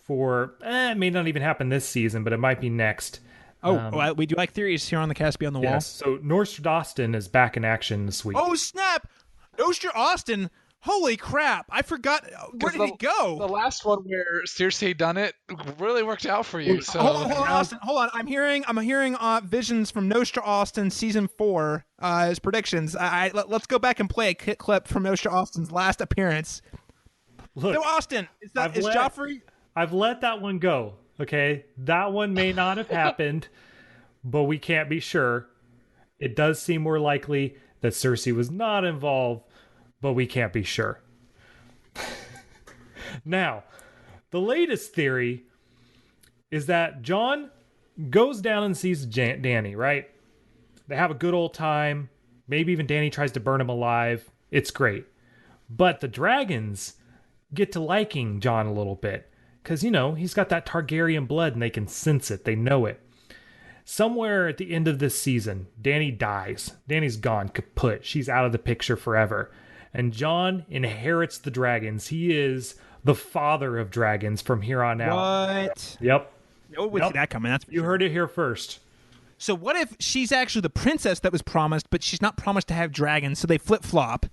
for, it may not even happen this season, but it might be next. Well, we do like theories here on the Cast Beyond the Wall. Yes, so Nostra Austin is back in action this week. Oh, snap! Nostra Austin Holy crap! I forgot. Where did he go? The last one where Cersei done it really worked out for you. So Hold on, Austin. Hold on. I'm hearing visions from Nostra Austin season 4 as predictions. Let's go back and play a clip from Nostra Austin's last appearance. Look, so Austin, is Joffrey? I've let that one go. Okay, that one may not have happened, but we can't be sure. It does seem more likely that Cersei was not involved, but we can't be sure. Now, the latest theory is that Jon goes down and sees Dany, right? They have a good old time. Maybe even Dany tries to burn him alive. It's great. But the dragons get to liking Jon a little bit. Because, he's got that Targaryen blood and they can sense it. They know it. Somewhere at the end of this season, Dany dies. Dany's gone, kaput. She's out of the picture forever. And Jon inherits the dragons. He is the father of dragons from here on out. What? Yep. No one would see that coming. That's you heard it here first. So what if she's actually the princess that was promised, but she's not promised to have dragons, so they flip-flop.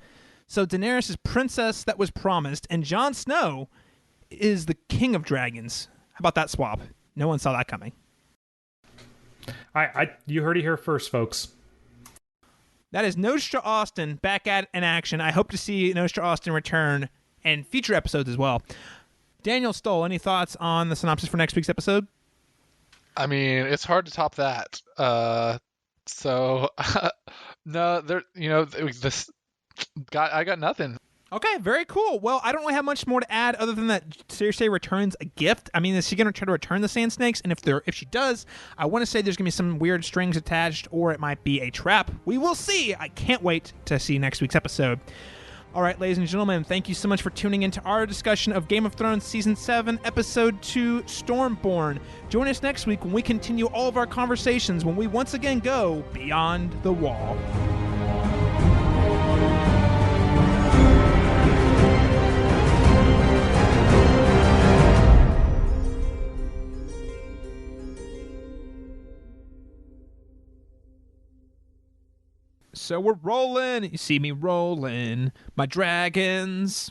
So Daenerys is princess that was promised, and Jon Snow is the king of dragons. How about that swap? No one saw that coming. You heard it here first, folks. That is Nostra Austin back at in action. I hope to see Nostra Austin return and future episodes as well. Daniel Stoll, any thoughts on the synopsis for next week's episode? I mean, it's hard to top that. No, this guy, I got nothing. Okay, very cool. Well, I don't really have much more to add other than that Cersei returns a gift. I mean, is she going to try to return the Sand Snakes? And if she does, I want to say there's going to be some weird strings attached, or it might be a trap. We will see. I can't wait to see next week's episode. All right, ladies and gentlemen, thank you so much for tuning into our discussion of Game of Thrones Season 7, Episode 2, Stormborn. Join us next week when we continue all of our conversations, when we once again go Beyond the Wall. So we're rolling. You see me rolling. My dragons.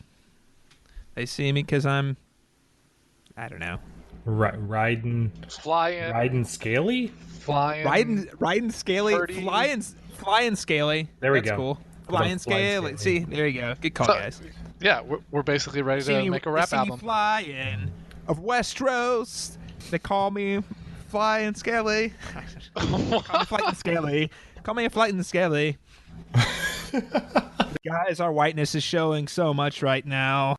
They see me because I don't know. Riding scaly? Riding scaly. Flying scaly. There we That's go. Cool. Flying scaly. See, there you go. Good call, guys. Yeah, we're basically ready to make a rap album. Flying of Westeros. They call me Flying Scaly. Call me Flighting Scaly. Call me a Flighting Scaly. Guys, our whiteness is showing so much right now.